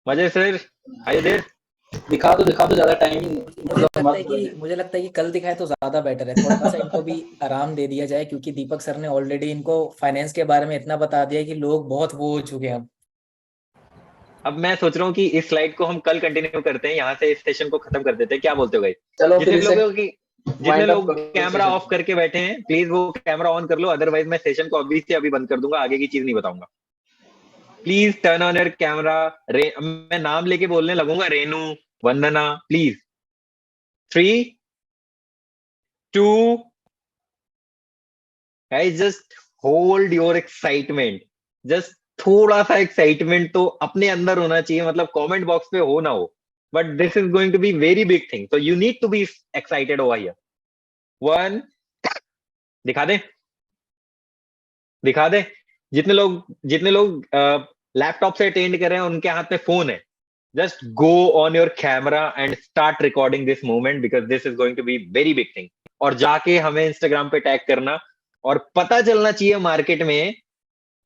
मजे सर, आइए देर। दिखा दो, ज्यादा टाइम मतलब मत मुझे लगता है कि कल दिखाए तो ज्यादा बेटर है। थोड़ा सा इनको भी आराम दे दिया जाए, क्योंकि दीपक सर ने ऑलरेडी इनको फाइनेंस के बारे में इतना बता दिया कि लोग बहुत वो हो चुके हैं अब। अब मैं सोच रहा हूँ कि इस स्लाइड को हम कल कंटिन्यू करते हैं, यहाँ से इस सेशन को खत्म कर देते हैं। क्या बोलते हो भाई? चलो फिर जितने इसे लोगों की जितने वाइंड अप लोग करो कैमरा सेशन। ऑफ करके बैठे हैं, प्लीज वो कैमरा ऑन कर लो, अदरवाइज मैं सेशन को अभी से अभी बंद कर दूंगा, आगे की चीज नहीं बताऊंगा। Please turn on your camera. मैं नाम लेके बोलने लगूंगा, Renu, Vandana, please. 3, 2, guys just hold your excitement. Just थोड़ा सा एक्साइटमेंट तो अपने अंदर होना चाहिए, मतलब कमेंट बॉक्स पे हो ना हो, but this is going to be very big thing, so you need to be excited over here. One, दिखा दे, दिखा दे। जितने लोग लैपटॉप से अटेंड कर रहे हैं, उनके हाथ में फोन है, just go on your camera and start recording this moment, because this is going to be very big thing. और जाके हमें इंस्टाग्राम पे टैग करना, और पता चलना चाहिए मार्केट में,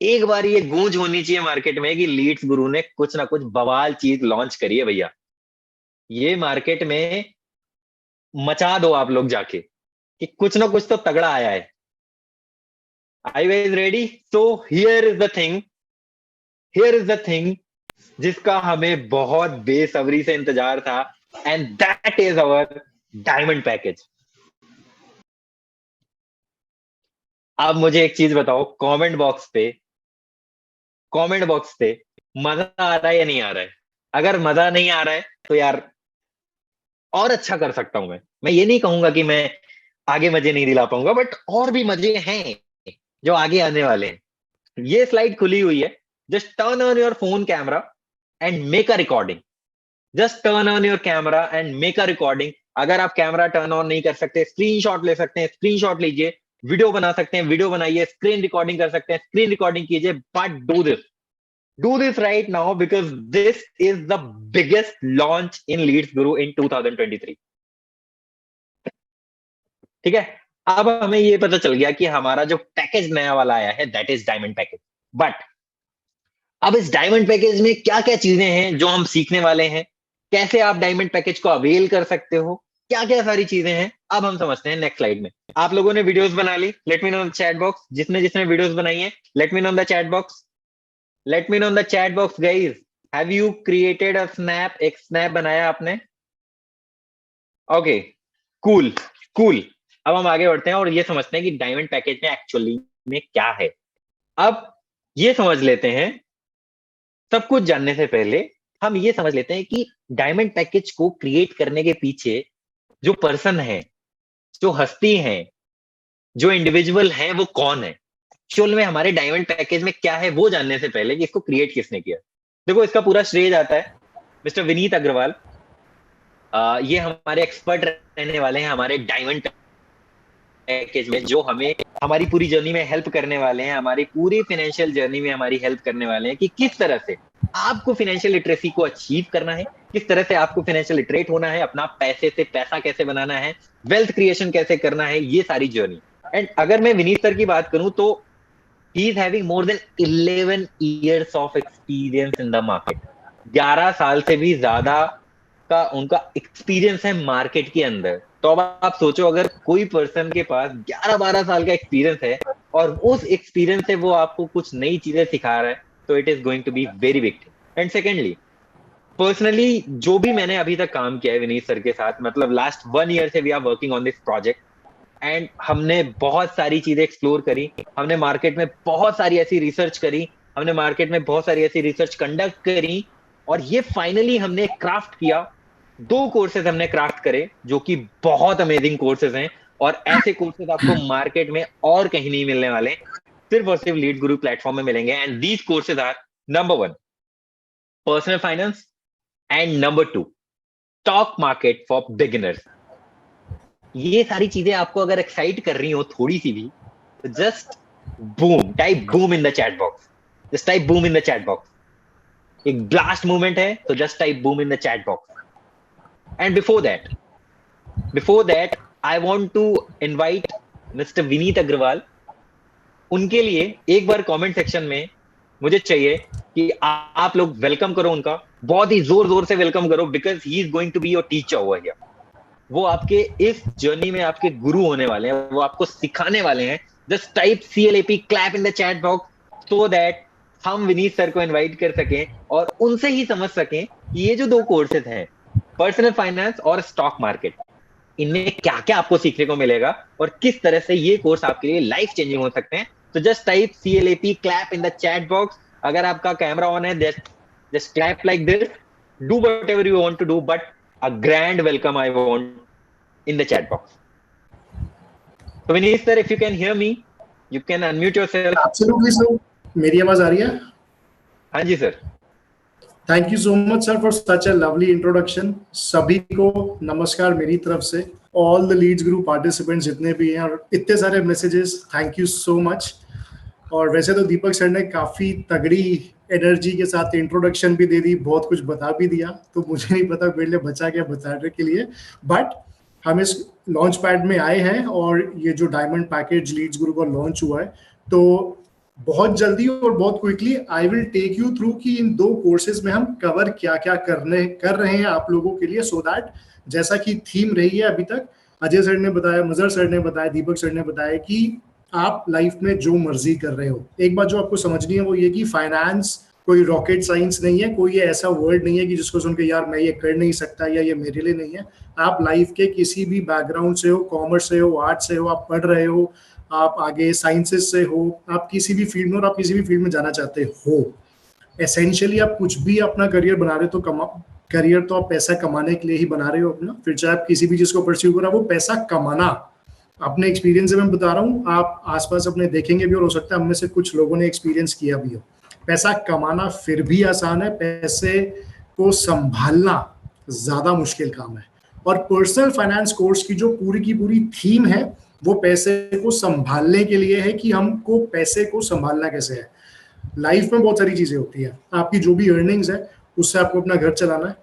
एक बार ये गूंज होनी चाहिए मार्केट में कि लीड्स गुरु ने कुछ ना कुछ बवाल चीज लॉन्च करी है भैया। ये मार्केट में मचा दो आप लोग जाके कि कुछ ना कुछ तो तगड़ा आया है। I was ready. So here is the thing, here is the thing जिसका हमें बहुत बेसब्री से इंतजार था, and that is our diamond package. अब मुझे एक चीज बताओ, कमेंट बॉक्स पे मजा आ रहा है या नहीं आ रहा है? अगर मजा नहीं आ रहा है तो यार और अच्छा कर सकता हूं। मैं ये नहीं कहूंगा कि मैं आगे मजे नहीं दिला पाऊंगा, बट और भी मजे हैं जो आगे आने वाले हैं। ये स्लाइड खुली हुई है, just turn on your phone camera and make a recording. Just turn on your camera and make a recording. अगर आप कैमरा टर्न ऑन नहीं कर सकते, स्क्रीनशॉट ले सकते हैं, स्क्रीनशॉट लीजिए। वीडियो बना सकते हैं, वीडियो बनाइए। स्क्रीन रिकॉर्डिंग कर सकते हैं, स्क्रीन रिकॉर्डिंग कीजिए। But do this right now, because this is the biggest launch in Leads Guru in 2023. ठीक है? अब हमें ये पता चल गया कि हमारा जो पैकेज नया वाला आया है, that is diamond package. But अब इस डायमंड पैकेज में क्या क्या चीजें हैं जो हम सीखने वाले हैं, कैसे आप डायमंड पैकेज को अवेल कर सकते हो, क्या क्या सारी चीजें हैं, अब हम समझते हैं नेक्स्ट स्लाइड में। आप लोगों ने वीडियोस बना ली, let me know chat box. जिसने जिसने वीडियोस बनाई है, let me know the chat box. Let me know the chat box guys. Have you created a snap? एक स्नैप बनाया आपने? Okay, cool cool. अब हम आगे बढ़ते हैं और ये समझते हैं कि डायमंड पैकेज में एक्चुअली में क्या है। अब ये समझ लेते हैं, सब कुछ जानने से पहले हम ये समझ लेते हैं कि डायमंड पैकेज को क्रिएट करने के पीछे जो पर्सन है, जो हस्ती है, जो इंडिविजुअल है, वो कौन है। एक्चुअल में हमारे डायमंड पैकेज में क्या है, वो जानने से पहले कि इसको क्रिएट किसने किया। देखो, इसका पूरा श्रेय जाता है मिस्टर विनीत अग्रवाल। ये हमारे एक्सपर्ट रहने वाले हैं हमारे डायमंड पैकेज में, जो हमें हमारी पूरी जर्नी में हेल्प करने वाले हैं, हमारी पूरी फाइनेंशियल जर्नी में हमारी हेल्प करने वाले हैं कि किस तरह से आपको फाइनेंशियल लिटरेसी को अचीव करना है, किस तरह से आपको फाइनेंशियल लिटरेट होना है, अपना पैसे से पैसा कैसे बनाना है, वेल्थ क्रिएशन कैसे करना है, ये सारी जर्नी। एंड अगर मैं विनीत सर की बात करूं तो he is having more than 11 years of experience in the market. 11 साल से भी ज्यादा का उनका एक्सपीरियंस है मार्केट के अंदर। तो अब आप सोचो, अगर कोई पर्सन के पास 11-12 साल का एक्सपीरियंस है और उस एक्सपीरियंस से वो आपको कुछ नई चीजें सिखा रहा है, तो it is going to be very big thing. And secondly, personally जो भी मैंने अभी तक काम किया है विनीत सर के साथ, मतलब लास्ट 1 year से we are working on this project, and हमने बहुत सारी चीजें एक्सप्लोर करी। हमने मार्केट में बहुत सारी ऐसी रिसर्च करी, हमने मार्केट में बहुत सारी ऐसी रिसर्च कंडक्ट करी, और ये फाइनली हमने क्राफ्ट किया। 2 कोर्सेज हमने क्राफ्ट करे जो कि बहुत अमेजिंग कोर्सेज हैं, और ऐसे कोर्सेज आपको मार्केट में और कहीं नहीं मिलने वाले, सिर्फ और सिर्फ लीड गुरु प्लेटफॉर्म में मिलेंगे। And these courses are, number 1, personal finance, and number 2, stock market for beginners. ये सारी चीजें आपको अगर एक्साइट कर रही हो थोड़ी सी भी, तो just boom, type boom in the chat box. Just type boom in the chat box. एक ब्लास्ट मूवमेंट है, तो just type boom in the chat box. And before that I want to invite mister Vineet Agarwal. उनके लिए एक बार comment section में मुझे चाहिए कि आप लोग वेलकम करो उनका, बहुत ही जोर जोर से वेलकम करो, because he is going to be your teacher over here. वो आपके इस जर्नी में आपके गुरु होने वाले हैं, वो आपको सिखाने वाले हैं। Just type CLAP clap in the chat box so that हम विनीत सर को इनवाइट कर सकें और उनसे ही समझ सकें कि ये जो 2 कोर्सेज हैं, पर्सनल फाइनेंस और स्टॉक मार्केट, इनमें क्या क्या आपको सीखने को मिलेगा और किस तरह से ये कोर्स आपके लिए लाइफ चेंजिंग हो सकते हैं। तो just type CLAP clap in the chat box. अगर आपका कैमरा ऑन है, just clap like this, do whatever you want to do, but a grand welcome I want in the chat box. So Vineet sir, if you can hear me, you can unmute yourself. Absolutely sir. मेरी आवाज आ रही है? हाँ जी sir. Thank you so much sir for such a lovely introduction. सभी को नमस्कार मेरी तरफ से, all the leads group participants जितने भी हैं और इतने सारे messages, thank you so much. और वैसे तो दीपक सर ने काफी तगड़ी एनर्जी के साथ इंट्रोडक्शन भी दे दी, बहुत कुछ बता भी दिया, तो मुझे नहीं पता मेरे लिए बचा क्या बताने के लिए, बट हम इस लॉन्च पैड में आए हैं और ये जो डायमंड पैकेज लीड्स गुरु का लॉन्च हुआ है, तो बहुत जल्दी और बहुत quickly I will take you through कि इन 2 कोर्सेज में हम कवर क्या क्या कर रहे हैं आप लोगों के लिए, सो दैट जैसा कि थीम रही है अभी तक, अजय सर ने बताया, मजहर सर ने बताया, दीपक सर ने बताया कि आप लाइफ में जो मर्जी कर रहे हो, एक बात जो आपको समझनी है वो ये कि फाइनेंस कोई रॉकेट साइंस नहीं है, कोई ये ऐसा वर्ड नहीं है कि जिसको सुन के यार मैं ये कर नहीं सकता या ये मेरे लिए नहीं है। आप लाइफ के किसी भी बैकग्राउंड से हो, कॉमर्स से हो, आर्ट्स से हो, आप पढ़ रहे हो, आप आगे साइंसेस से हो, आप किसी भी फील्ड में और आप किसी भी फील्ड में जाना चाहते हो, एसेंशियली आप कुछ भी अपना करियर बना रहे हो तो करियर तो आप पैसा कमाने के लिए ही बना रहे हो अपना, फिर चाहे आप किसी भी चीज को परस्यू करो, वो पैसा कमाना, अपने एक्सपीरियंस से मैं बता रहा हूँ, आप आसपास अपने देखेंगे भी और हो सकता है हम में से कुछ लोगों ने एक्सपीरियंस किया भी हो। पैसा कमाना फिर भी आसान है, पैसे को संभालना ज्यादा मुश्किल काम है। और पर्सनल फाइनेंस कोर्स की जो पूरी की पूरी थीम है वो पैसे को संभालने के लिए है, कि हमको पैसे को संभालना कैसे है। लाइफ में बहुत सारी चीजें होती है, आपकी जो भी अर्निंग्स है उससे आपको अपना घर चलाना है,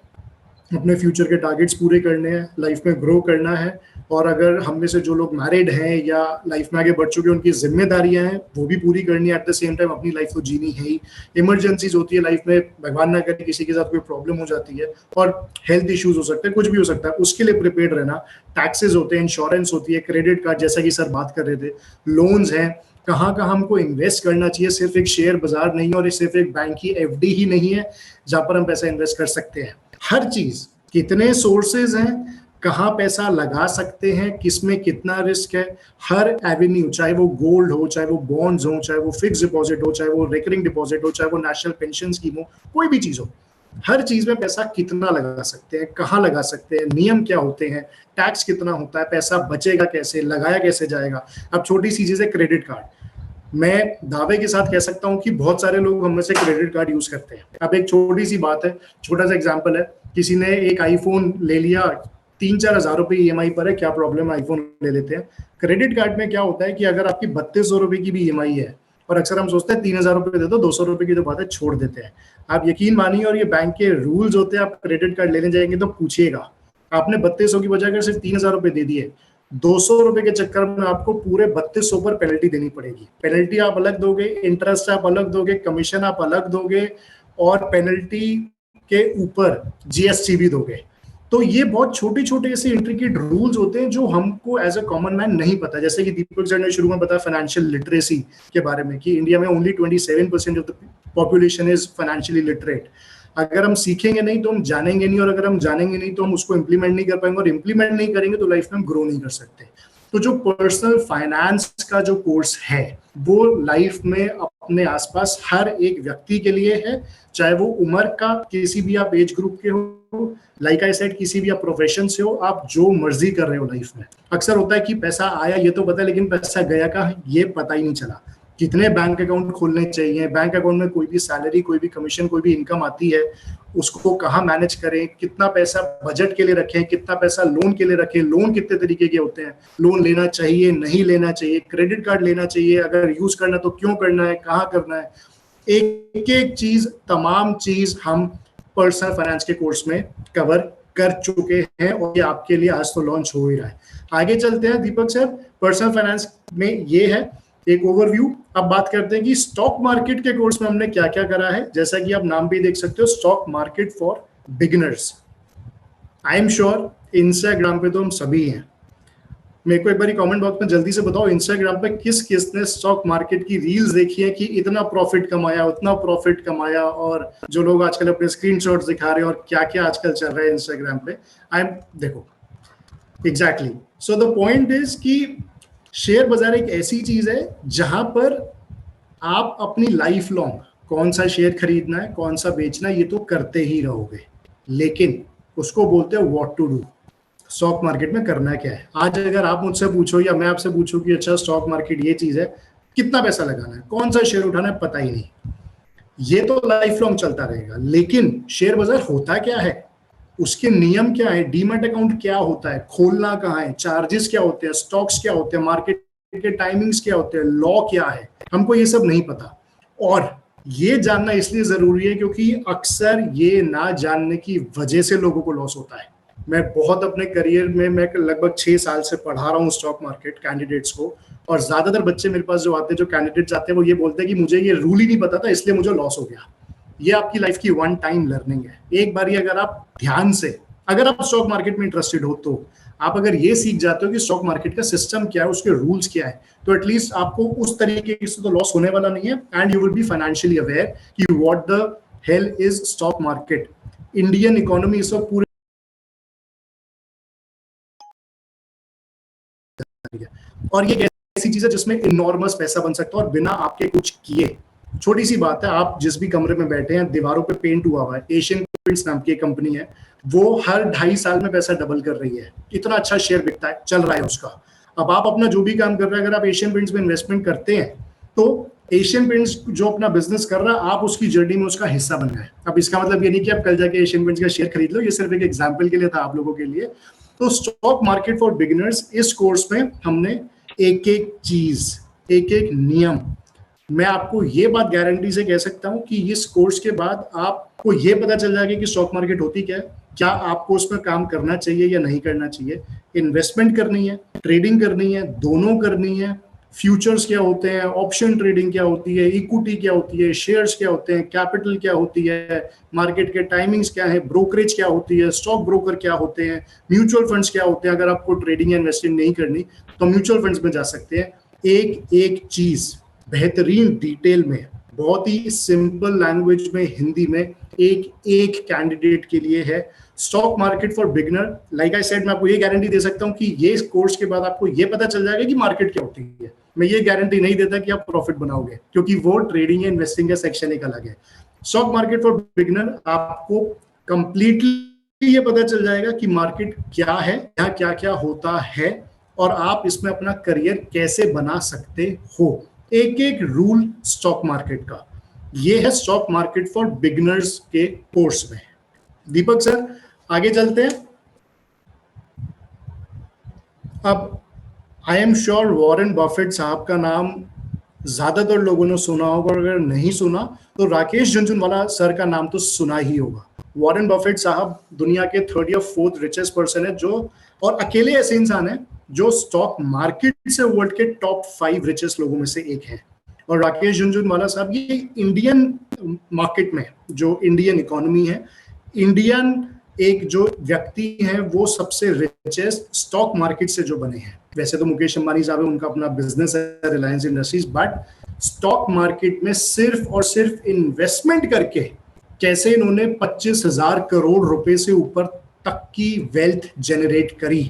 अपने फ्यूचर के टारगेट्स पूरे करने हैं, लाइफ में ग्रो करना है, और अगर हम में से जो लोग मैरिड हैं या लाइफ में आगे बढ़ चुके हैं उनकी जिम्मेदारियां हैं वो भी पूरी करनी है, एट द सेम टाइम अपनी लाइफ तो जीनी है ही। इमरजेंसीज होती है लाइफ में, भगवान ना करे किसी के साथ कोई प्रॉब्लम हो जाती है और हेल्थ इश्यूज हो सकते हैं, कुछ भी हो सकता है, उसके लिए प्रिपेयर्ड रहना। टैक्सेस होते हैं, इंश्योरेंस होती है, क्रेडिट कार्ड जैसा कि सर बात कर रहे थे, लोन्स हैं, कहाँ कहाँ हमको इन्वेस्ट करना चाहिए, सिर्फ एक शेयर बाजार नहीं है और सिर्फ एक बैंक की FD ही नहीं है जहाँ पर हम पैसा इन्वेस्ट कर सकते हैं। हर चीज, कितने सोर्सेज हैं, कहाँ पैसा लगा सकते हैं, किसमें कितना रिस्क है, हर एवेन्यू, चाहे वो गोल्ड हो, चाहे वो बॉन्ड्स हो, चाहे वो फिक्स डिपॉजिट हो, चाहे वो रिकरिंग डिपॉजिट हो, चाहे वो नेशनल पेंशन स्कीम हो, कोई भी चीज हो, हर चीज में पैसा कितना लगा सकते हैं, कहाँ लगा सकते हैं, नियम क्या होते हैं, टैक्स कितना होता है, पैसा बचेगा कैसे, लगाया कैसे जाएगा। अब छोटी सी चीज है क्रेडिट कार्ड, मैं दावे के साथ कह सकता हूं कि बहुत सारे लोग हम में से क्रेडिट कार्ड यूज करते हैं। अब एक छोटी सी बात है, छोटा सा एग्जांपल है, किसी ने एक आईफोन ले लिया, 3-4 हज़ार रुपए EMI पर है, क्या प्रॉब्लम है, आईफोन ले लेते हैं। क्रेडिट कार्ड में क्या होता है कि अगर आपकी 3200 रुपए की भी EMI है और अक्सर हम सोचते हैं 3000 रुपए दे दो, 200 रुपए की तो बात है, छोड़ देते हैं। आप यकीन मानिए, और ये बैंक के रूल्स होते हैं, आप क्रेडिट कार्ड लेने जाएंगे तो पूछिएगा, आपने 3200 की बजाय अगर सिर्फ 3000 रुपए दे दिए, 200 रुपए के चक्कर में आपको पूरे 3200 पर पेनल्टी देनी पड़ेगी। पेनल्टी आप अलग दोगे, इंटरेस्ट आप अलग दोगे, कमीशन आप अलग दोगे, और पेनल्टी के ऊपर GST भी दोगे। तो ये बहुत छोटे छोटे ऐसे इंट्रिकेट रूल्स होते हैं जो हमको एज अ कॉमन मैन नहीं पता। जैसे कि दीपक सर ने शुरू में बताया फाइनेंशियल लिटरेसी के बारे में, कि इंडिया में only 27% of the population is financially literate. अगर हम सीखेंगे नहीं तो हम जानेंगे नहीं, और अगर हम जानेंगे नहीं तो हम उसको इम्प्लीमेंट नहीं कर पाएंगे, और इम्प्लीमेंट नहीं करेंगे तो लाइफ में हम ग्रो नहीं कर सकते। तो जो पर्सनल फाइनेंस का जो कोर्स है वो लाइफ में अपने आसपास हर एक व्यक्ति के लिए है, चाहे वो उम्र का किसी भी आप एज ग्रुप के हो, लाइक आई सेड किसी भी आप प्रोफेशन से हो, आप जो मर्जी कर रहे हो लाइफ में। अक्सर होता है कि पैसा आया ये तो पता है, लेकिन पैसा गया कहाँ ये पता ही नहीं चला। कितने बैंक अकाउंट खोलने चाहिए, बैंक अकाउंट में कोई भी सैलरी, कोई भी कमीशन, कोई भी इनकम आती है, उसको कहाँ मैनेज करें, कितना पैसा बजट के लिए रखें, कितना पैसा लोन के लिए रखें, लोन कितने तरीके के होते हैं, लोन लेना चाहिए नहीं लेना चाहिए, क्रेडिट कार्ड लेना चाहिए, अगर यूज करना तो क्यों करना है, कहाँ करना है, एक एक चीज, तमाम चीज हम पर्सनल फाइनेंस के कोर्स में कवर कर चुके हैं, और ये आपके लिए आज तो लॉन्च हो ही रहा है। आगे चलते हैं दीपक सर। पर्सनल फाइनेंस में ये है एक ओवरव्यू। अब बात करते हैं कि स्टॉक मार्केट के कोर्स में हमने क्या क्या करा है। जैसा कि आप नाम पे देख सकते हो, stock market for beginners. I am sure Instagram पे तो हम सभी हैं। मेरे को एक बार कमेंट बॉक्स में जल्दी से बताओ, इंस्टाग्राम पे किस किस ने स्टॉक मार्केट की रील्स देखी है कि इतना प्रॉफिट कमाया, उतना प्रॉफिट कमाया, और जो लोग आजकल अपने स्क्रीनशॉट्स दिखा रहे हैं और क्या क्या आजकल चल रहा है इंस्टाग्राम पे। आई एम देखो exactly. So the point is कि शेयर बाजार एक ऐसी चीज है जहां पर आप अपनी लाइफ लॉन्ग कौन सा शेयर खरीदना है, कौन सा बेचना है, ये तो करते ही रहोगे, लेकिन उसको बोलते हैं what to do. Stock market में करना क्या है। आज अगर आप मुझसे पूछो या मैं आपसे पूछूं कि अच्छा स्टॉक मार्केट ये चीज है, कितना पैसा लगाना है, कौन सा शेयर उठाना है, पता ही नहीं। ये तो लाइफ लॉन्ग चलता रहेगा, लेकिन शेयर बाजार होता क्या है, उसके नियम क्या है, डीमैट अकाउंट क्या होता है, खोलना कहाँ है, चार्जेस क्या होते हैं, स्टॉक्स क्या होते हैं, मार्केट के टाइमिंग्स क्या होते हैं, लॉ क्या है, हमको ये सब नहीं पता। और ये जानना इसलिए जरूरी है क्योंकि अक्सर ये ना जानने की वजह से लोगों को लॉस होता है। मैं बहुत अपने करियर में, मैं लगभग 6 साल से पढ़ा रहा हूँ स्टॉक मार्केट कैंडिडेट्स को, और ज्यादातर बच्चे मेरे पास जो आते हैं, जो कैंडिडेट्स आते हैं, वो ये बोलते हैं कि मुझे ये रूल ही नहीं पता था इसलिए मुझे लॉस हो गया। ये आपकी लाइफ की वन टाइम लर्निंग है। एक बार अगर आप ध्यान से, अगर आप स्टॉक मार्केट में इंटरेस्टेड हो, तो आप अगर ये सीख जाते हो कि स्टॉक मार्केट का सिस्टम क्या है, उसके रूल्स क्या है, तो एटलीस्ट आपको उस तरीके से तो लॉस होने वाला नहीं है, and you will be financially aware कि what the hell is stock market. Indian economy इस वक्त पूरे, और ये ऐसी चीज है जिसमें इनॉर्मस पैसा बन सकता है और बिना आपके कुछ किए। छोटी सी बात है, आप जिस भी कमरे में बैठे हैं, दीवारों पे पेंट हुआ हुआ है, एशियन पेंट्स नाम की एक कंपनी है, वो हर 2.5 साल में पैसा डबल कर रही है। इतना अच्छा शेयर बिकता है, चल रहा है उसका। अब आप अपना जो भी काम कर रहे हैं, अगर आप एशियन पेंट्स में इन्वेस्टमेंट करते हैं, तो एशियन पेंट्स जो अपना बिजनेस कर रहा है, आप उसकी जर्नी में उसका हिस्सा बन गए। अब इसका मतलब ये नहीं कि आप कल जाके एशियन पेंट्स का शेयर खरीद लो, ये सिर्फ एक एग्जाम्पल के लिए था आप लोगों के लिए। तो स्टॉक मार्केट फॉर बिगिनर्स, इस कोर्स में हमने एक एक चीज, एक एक नियम, मैं आपको ये बात गारंटी से कह सकता हूं कि इस कोर्स के बाद आपको ये पता चल जाएगा कि स्टॉक मार्केट होती क्या है, क्या आपको उसमें काम करना चाहिए या नहीं करना चाहिए, इन्वेस्टमेंट करनी है, ट्रेडिंग करनी है, दोनों करनी है, फ्यूचर्स क्या होते हैं, ऑप्शन ट्रेडिंग क्या होती है, इक्विटी क्या होती है, शेयर्स क्या होते हैं, कैपिटल क्या होती है, मार्केट के टाइमिंग्स क्या है, ब्रोकरेज क्या होती है, स्टॉक ब्रोकर क्या होते हैं, म्यूचुअल फंड्स क्या होते हैं। अगर आपको ट्रेडिंग या इन्वेस्टिंग नहीं करनी तो म्यूचुअल फंड्स में जा सकते हैं। एक एक चीज बेहतरीन डिटेल में, बहुत ही सिंपल लैंग्वेज में, हिंदी में, एक एक कैंडिडेट के लिए है। Stock market for beginner, like I said, मैं आपको ये गारंटी दे सकता हूं कि ये कोर्स के बाद आपको ये पता चल जाएगा कि मार्केट क्या होती है। मैं ये गारंटी नहीं देता कि आप प्रॉफिट बनाओगे, क्योंकि वो ट्रेडिंग या इन्वेस्टिंग का सेक्शन एक अलग है। स्टॉक मार्केट फॉर बिगिनर, आपको कंप्लीटली ये पता चल जाएगा कि मार्केट क्या है, यहाँ क्या क्या होता है, और आप इसमें अपना करियर कैसे बना सकते हो। एक एक रूल स्टॉक मार्केट का, ये है स्टॉक मार्केट फॉर बिगिनर्स के कोर्स में। दीपक सर, आगे चलते हैं। अब I am sure Warren Buffett साहब का नाम ज्यादातर लोगों ने सुना होगा, और अगर नहीं सुना तो राकेश झुनझुनवाला सर का नाम तो सुना ही होगा। वॉरेन बफेट साहब दुनिया के 3rd या 4th रिचेस्ट पर्सन है, जो, और अकेले ऐसे इंसान है जो स्टॉक मार्केट से वर्ल्ड के टॉप 5 रिचेस्ट लोगों में से एक है। और राकेश झुनझुनवाला साहब ये इंडियन मार्केट में, जो इंडियन इकोनॉमी है, इंडियन एक जो व्यक्ति है वो सबसे रिचेस्ट स्टॉक मार्केट से जो बने हैं। वैसे तो मुकेश अंबानी साहब है, उनका अपना बिजनेस है Reliance industries, but stock market में सिर्फ और सिर्फ इन्वेस्टमेंट करके कैसे इन्होंने 25,000 करोड़ रुपए से ऊपर तक की वेल्थ जनरेट करी,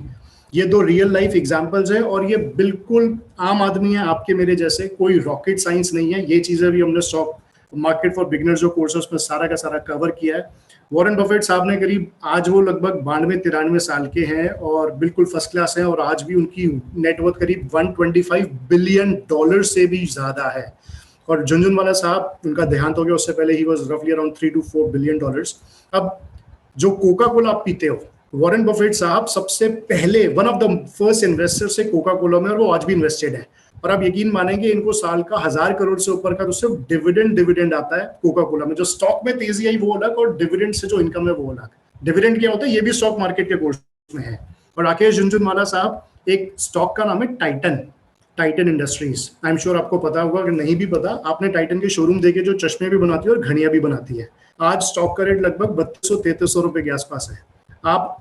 ये 2 रियल लाइफ एग्जांपल्स है। और ये बिल्कुल आम आदमी है, आपके मेरे जैसे, कोई रॉकेट साइंस नहीं है। ये चीजें भी हमने स्टॉक मार्केट फॉर बिगिनर्स जो कोर्स है उसमें सारा का सारा कवर किया है। वॉरेन बफेट साहब ने करीब, आज वो लगभग 92-93 साल के हैं और बिल्कुल फर्स्ट क्लास हैं, और आज भी उनकी नेटवर्थ करीब $125 बिलियन से भी ज्यादा है। और झुनझुनवाला साहब, उनका देहांत हो गया, उससे पहले ही वाज रफली अराउंड $3 to 4 बिलियन। अब जो कोका कोला आप पीते हो, वॉरेन बफेट साहब सबसे पहले one of the first investor से कोका कोला में, और वो आज भी इन्वेस्टेड है। और आप यकीन मानेंगे, इनको साल का 1000 करोड़ से ऊपर का तो सिर्फ डिविडेंड आता है कोका कोला में। जो स्टॉक में तेजी आई वो अलग, और डिविडेंड से जो इनकम है वो अलग। डिविडेंड क्या होता है, ये भी स्टॉक मार्केट के कोर्स में है। और राकेश झुनझुनवाला साहब, एक स्टॉक का नाम है Titan. Titan industries. I am sure आपको पता होगा, अगर नहीं भी पता, आपने टाइटन के शोरूम देखे जो चश्मे भी बनाती है और घड़ियां भी बनाती है। आज स्टॉक का रेट लगभग 3200-3300 रुपए के आसपास है। आप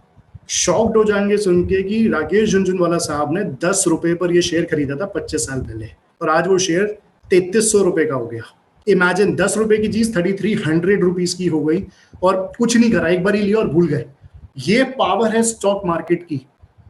शॉक्ड हो जाएंगे सुन के कि राकेश झुनझुनवाला साहब ने 10 रुपए पर यह शेयर खरीदा था 25 साल पहले, और आज वो शेयर 3300 रुपए का हो गया। इमेजिन 10 रुपए की चीज 3300 रुपीज की हो गई, और कुछ नहीं करा, एक बार ही लिया और भूल गए। ये पावर है स्टॉक मार्केट की।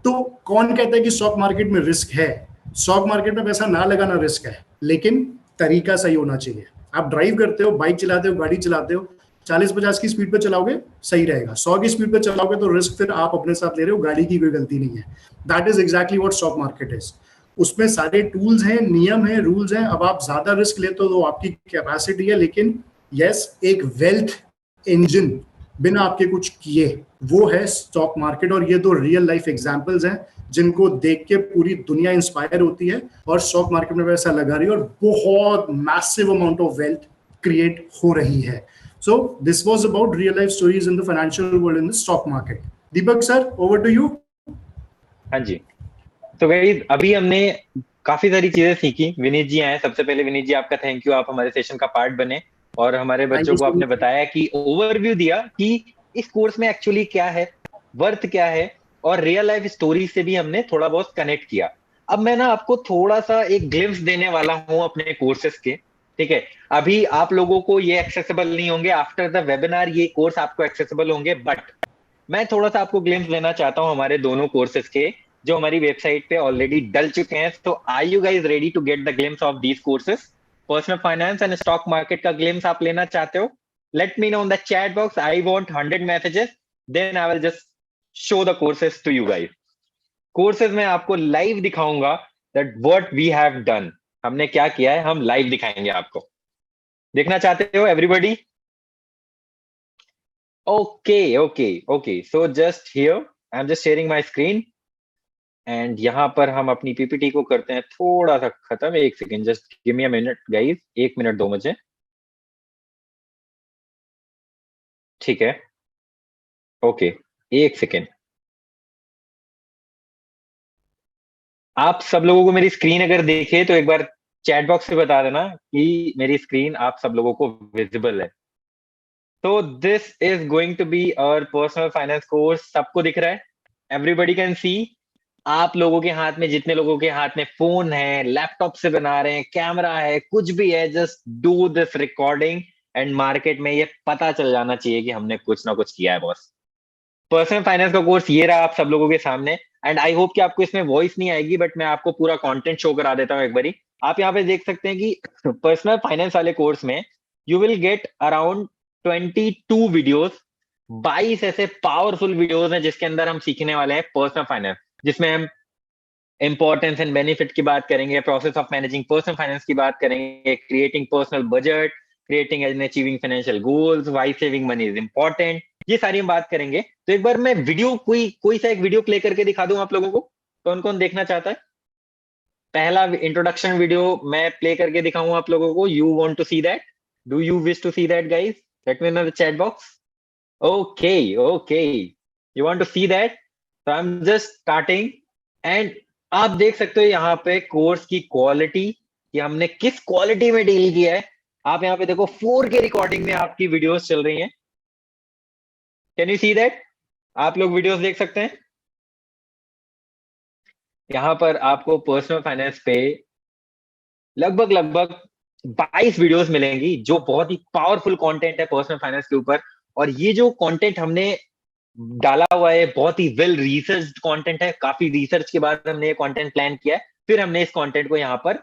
तो कौन कहता है कि स्टॉक मार्केट में रिस्क है? स्टॉक मार्केट में पैसा ना लगाना रिस्क है, लेकिन तरीका सही होना चाहिए। आप ड्राइव करते हो, बाइक चलाते हो, गाड़ी चलाते हो, 40-50 की स्पीड पे चलाओगे सही रहेगा, 100 की स्पीड पे चलाओगे तो रिस्क फिर आप अपने साथ ले रहे हो, गाड़ी की कोई गलती नहीं है। That is exactly what stock market is. उसमें सारे टूल्स हैं, नियम है, रूल्स हैं। अब आप ज्यादा रिस्क लेते हो तो आपकी कैपेसिटी है, लेकिन यस, एक वेल्थ इंजन बिना आपके कुछ किए, वो है स्टॉक मार्केट। और ये दो रियल लाइफ एग्जांपल्स हैं जिनको देख के पूरी दुनिया इंस्पायर होती है और स्टॉक मार्केट में पैसा लगा रही है, और बहुत massive amount of wealth create हो रही है। So this was about real life stories in the financial world in the stock market. Deepak sir, over to you. हाँ जी, तो गाइस अभी हमने काफी सारी चीजें सीखी। विनीत जी आए, सबसे पहले विनीत जी आपका थैंक यू, आप हमारे सेशन का पार्ट बने और हमारे बच्चों को आपने बताया कि ओवरव्यू दिया कि इस कोर्स में एक्चुअली क्या है, वर्थ क्या है, और रियल लाइफ स्टोरी से भी हमने थोड़ा बहुत कनेक्ट किया। अब मैं ना आपको थोड़ा सा एक ग्लिम्स देने वाला हूं अपने कोर्सेस के, ठीक है। अभी आप लोगों को ये एक्सेसिबल नहीं होंगे, आफ्टर द वेबिनार ये कोर्स आपको एक्सेसिबल होंगे, बट मैं थोड़ा सा आपको ग्लिम्स देना चाहता हूं हमारे दोनों कोर्सेस के, जो हमारी वेबसाइट पे ऑलरेडी डल चुके हैं। तो are you guys ready to get the glimpse of these courses? Personal finance and stock market का ग्लिम्स आप लेना चाहते हो? Let me know in the chat box. I want 100 messages, then I will just show the courses to you guys. Courses में आपको live दिखाऊंगा that what we have done, हमने क्या किया है, हम लाइव दिखाएंगे आपको। देखना चाहते हो everybody? Okay, so just here I am just sharing my screen, and यहां पर हम अपनी पीपीटी को करते हैं थोड़ा सा खत्म। एक second, just give me a minute guys, 1 minute दो मुझे, ठीक है? Okay, 1 second. आप सब लोगों को मेरी स्क्रीन अगर देखे तो एक बार चैट बॉक्स से बता देना कि मेरी स्क्रीन आप सब लोगों को विजिबल है। तो this is going to be our personal finance course. सबको दिख रहा है? Everybody can see? आप लोगों के हाथ में, जितने लोगों के हाथ में फोन है, लैपटॉप से बना रहे हैं, कैमरा है, कुछ भी है, just do this recording, and market में ये पता चल जाना चाहिए कि हमने कुछ ना कुछ किया है बॉस। पर्सनल फाइनेंस का कोर्स ये रहा आप सब लोगों के सामने, एंड आई होप कि आपको इसमें वॉइस नहीं आएगी, बट मैं आपको पूरा कंटेंट शो करा देता हूँ एक बारी। आप यहाँ पे देख सकते हैं कि पर्सनल फाइनेंस वाले कोर्स में you will get around 22 videos, 22 ऐसे पावरफुल वीडियोस हैं जिसके अंदर हम सीखने वाले हैं पर्सनल फाइनेंस, जिसमें हम इंपॉर्टेंस एंड बेनिफिट की बात करेंगे, process of managing personal finance की बात करेंगे, creating personal budget, creating and achieving financial goals, why saving money is important, ये सारी हम बात करेंगे। तो एक बार मैं वीडियो कोई सा एक वीडियो प्ले करके दिखा दूं आप लोगों को। कौन कौन देखना चाहता है? पहला इंट्रोडक्शन वीडियो मैं प्ले करके दिखाऊं आप लोगों को। You want to see that? Do you wish to see that guys? Let me know in the chat box. Okay, you want to see that? तो I am just starting, and आप देख सकते हो यहाँ पे कोर्स की quality, कि हमने किस क्वालिटी में डील किया है। आप यहाँ पे देखो 4K रिकॉर्डिंग में आपकी वीडियोस चल रही हैं। Can you see that? आप लोग वीडियोस देख सकते हैं? यहाँ पर आपको पर्सनल फाइनेंस पे लगभग 22 वीडियोस मिलेंगी, जो बहुत ही पावरफुल कंटेंट है पर्सनल फाइनेंस के ऊपर। और ये जो कंटेंट हमने डाला हुआ है बहुत ही वेल रिसर्च्ड कंटेंट है। काफी रिसर्च के बाद हमने ये कंटेंट प्लान किया है, फिर हमने इस कंटेंट को यहाँ पर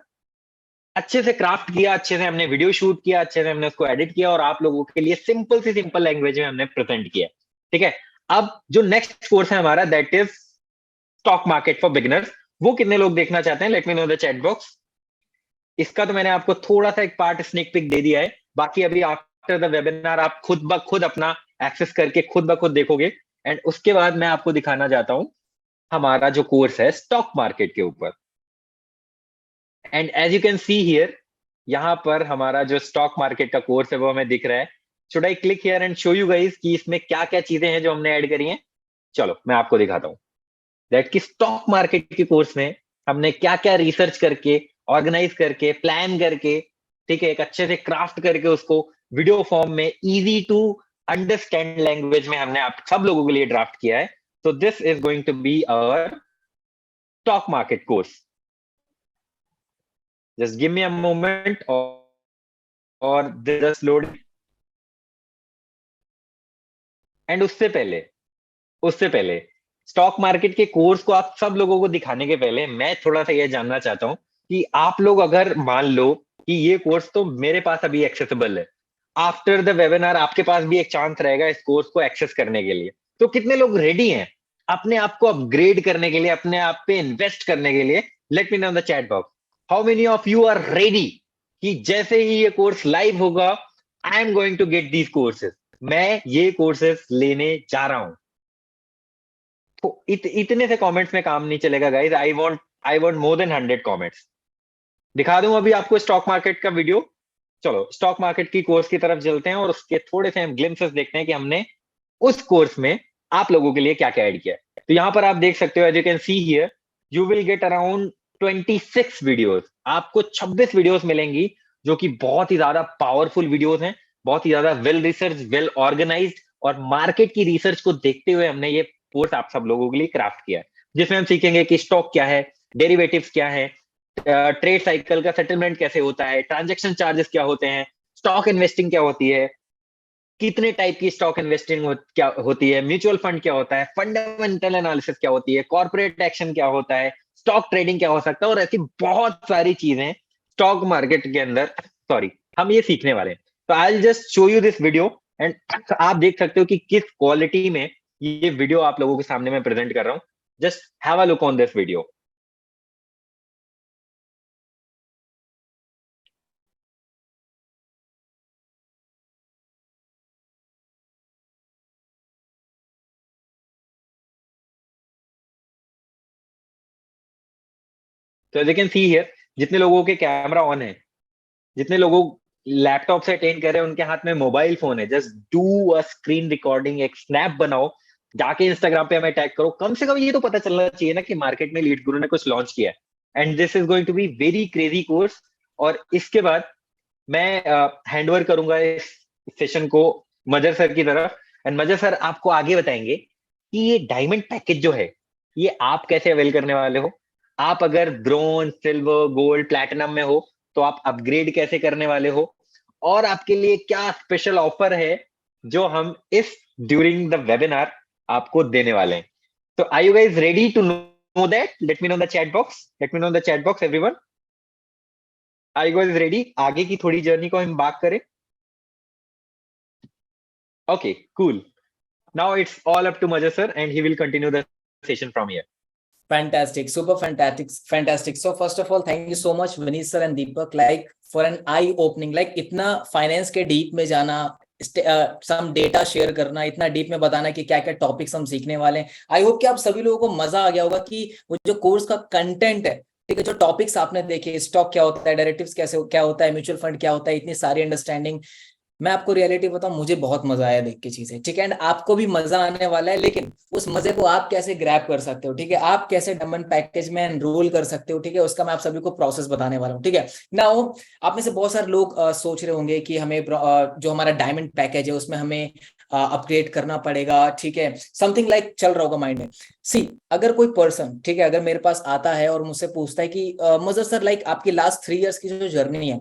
अच्छे से क्राफ्ट किया, अच्छे से हमने वीडियो शूट किया, अच्छे से हमने उसको एडिट किया और आप लोगों के लिए सिंपल से सिंपल लैंग्वेज में हमने प्रेजेंट किया, ठीक है? अब जो नेक्स्ट कोर्स है हमारा, that is stock market for beginners. वो कितने लोग देखना चाहते हैं? Late me know the chat box. इसका तो मैंने आपको थोड़ा सा एक पार्ट स्निक पिक दे दिया है, बाकी अभी आफ्टर द वेबिनार आप खुद ब खुद अपना एक्सेस करके खुद ब खुद देखोगे। एंड उसके बाद मैं आपको दिखाना चाहता हूं हमारा जो कोर्स है स्टॉक मार्केट के ऊपर। And as you can see here, यहाँ पर हमारा जो स्टॉक मार्केट का कोर्स है वो हमें दिख रहा है। Should I click here and show you guys कि इसमें क्या क्या चीजें हैं जो हमने ऐड करी हैं? चलो मैं आपको दिखाता हूं दैट कि स्टॉक मार्केट के कोर्स में हमने क्या क्या रिसर्च करके, ऑर्गेनाइज करके, प्लान करके, ठीक है, एक अच्छे से क्राफ्ट करके उसको वीडियो फॉर्म में इजी टू अंडरस्टैंड लैंग्वेज में हमने आप सब लोगों के लिए ड्राफ्ट किया है. So this is going to be our stock market course. Just give me a moment or just load. And उससे पहले स्टॉक मार्केट के कोर्स को आप सब लोगों को दिखाने के पहले मैं थोड़ा सा ये जानना चाहता हूँ कि आप लोग अगर मान लो कि ये कोर्स तो मेरे पास अभी एक्सेसिबल है, आफ्टर द वेबिनार आपके पास भी एक चांस रहेगा इस कोर्स को एक्सेस करने के लिए, तो कितने लोग रेडी हैं अपने आप को अपग्रेड करने के लिए, अपने आप पे इन्वेस्ट करने के लिए? Let me know in the chat box how many of you are ready कि जैसे ही ये कोर्स लाइव होगा, I am going to get these courses, मैं ये कोर्सेज लेने जा रहा हूं. तो इतने से कमेंट्स में काम नहीं चलेगा guys. I want more than 100 comments. दिखा दूं अभी आपको स्टॉक मार्केट का वीडियो. चलो स्टॉक मार्केट की कोर्स की तरफ चलते हैं और उसके थोड़े से हम ग्लिम्पसेस देखते हैं कि हमने उस कोर्स में आप लोगों के लिए क्या क्या ऐड किया है. तो यहाँ पर आप देख सकते हो, as you can see here, you will get around 26 videos. आपको 26 वीडियोस मिलेंगी जो कि बहुत ही ज्यादा पावरफुल वीडियोस हैं, बहुत ही ज्यादा वेल रिसर्च, वेल ऑर्गेनाइज्ड, और मार्केट की रिसर्च को देखते हुए हमने ये कोर्स आप सब लोगों के लिए क्राफ्ट किया है, जिसमें हम सीखेंगे कि स्टॉक क्या है, डेरिवेटिव्स क्या है, ट्रेड साइकिल का सेटलमेंट कैसे होता है, ट्रांजैक्शन चार्जेस क्या होते हैं, स्टॉक इन्वेस्टिंग क्या होती है, कितने टाइप की स्टॉक इन्वेस्टिंग क्या होती है, म्यूचुअल फंड क्या होता है, फंडामेंटल एनालिसिस क्या होती है, कॉर्पोरेट एक्शन क्या होता है, स्टॉक ट्रेडिंग क्या हो सकता है, और ऐसी बहुत सारी चीजें स्टॉक मार्केट के अंदर, सॉरी, हम ये सीखने वाले हैं. तो आई will just show you this video and आप देख सकते हो कि किस क्वालिटी में ये वीडियो आप लोगों के सामने मैं प्रेजेंट कर रहा हूँ. Just have a look on this video. तो as you can see here, जितने लोगों के कैमरा ऑन है, जितने लोगों लैपटॉप से अटेंड कर रहे हैं, उनके हाथ में मोबाइल फोन है, just do a screen recording, एक स्नैप बनाओ, जाके इंस्टाग्राम पे हमें टैग करो. कम से कम ये तो पता चलना चाहिए ना कि मार्केट में लीड गुरु ने कुछ लॉन्च किया है. And this is going to be very crazy course. और इसके बाद मैं हैंड ओवर करूंगा इस सेशन को मजर सर की तरफ. एंड मजर सर आपको आगे बताएंगे कि ये डायमंड पैकेज जो है, ये आप कैसे अवेल करने वाले हो. आप अगर ब्रोंज, सिल्वर, गोल्ड, प्लैटिनम में हो तो आप अपग्रेड कैसे करने वाले हो, और आपके लिए क्या स्पेशल ऑफर है जो हम इस ड्यूरिंग द वेबिनार आपको देने वाले हैं. तो are you guys ready to know that? Let me know the chat box. Let me know the chat box everyone. Are you guys ready आगे की थोड़ी जर्नी को हम बात करें? Okay, cool. Now it's all up to Mazhar sir and he will continue the session from here. Fantastic, super fantastic, fantastic. So first of all, thank you so much, Vineet sir and Deepak, like for an eye opening, like इतना finance के deep में जाना, some data share करना, इतना deep में बताना कि क्या क्या टॉपिक्स हम सीखने वाले हैं. आई होप कि आप सभी लोगों को मजा आ गया होगा कि वो जो कोर्स का कंटेंट है, ठीक है, जो टॉपिक्स आपने देखे, स्टॉक क्या होता है, डेरिवेटिव्स कैसे क्या होता है, म्यूचुअल फंड क्या होता है, इतनी सारी अंडरस्टैंडिंग. मैं आपको रियलिटी बताऊं, मुझे बहुत मजा आया देख के चीजें, ठीक है, एंड आपको भी मजा आने वाला है. लेकिन उस मजे को आप कैसे ग्रैब कर सकते हो, ठीक है, आप कैसे डायमंड पैकेज में एनरोल कर सकते हो, ठीक है, उसका मैं आप सभी को प्रोसेस बताने वाला हूँ. ठीक है, नाउ आप में से बहुत सारे लोग सोच रहे होंगे कि हमें जो हमारा डायमंड पैकेज है उसमें हमें अपग्रेड करना पड़ेगा, ठीक है, समथिंग लाइक चल रहा होगा माइंड में. सी, अगर कोई पर्सन, ठीक है, अगर मेरे पास आता है और मुझसे पूछता है कि मजर सर, लाइक आपकी लास्ट 3 इयर्स की जो जर्नी है,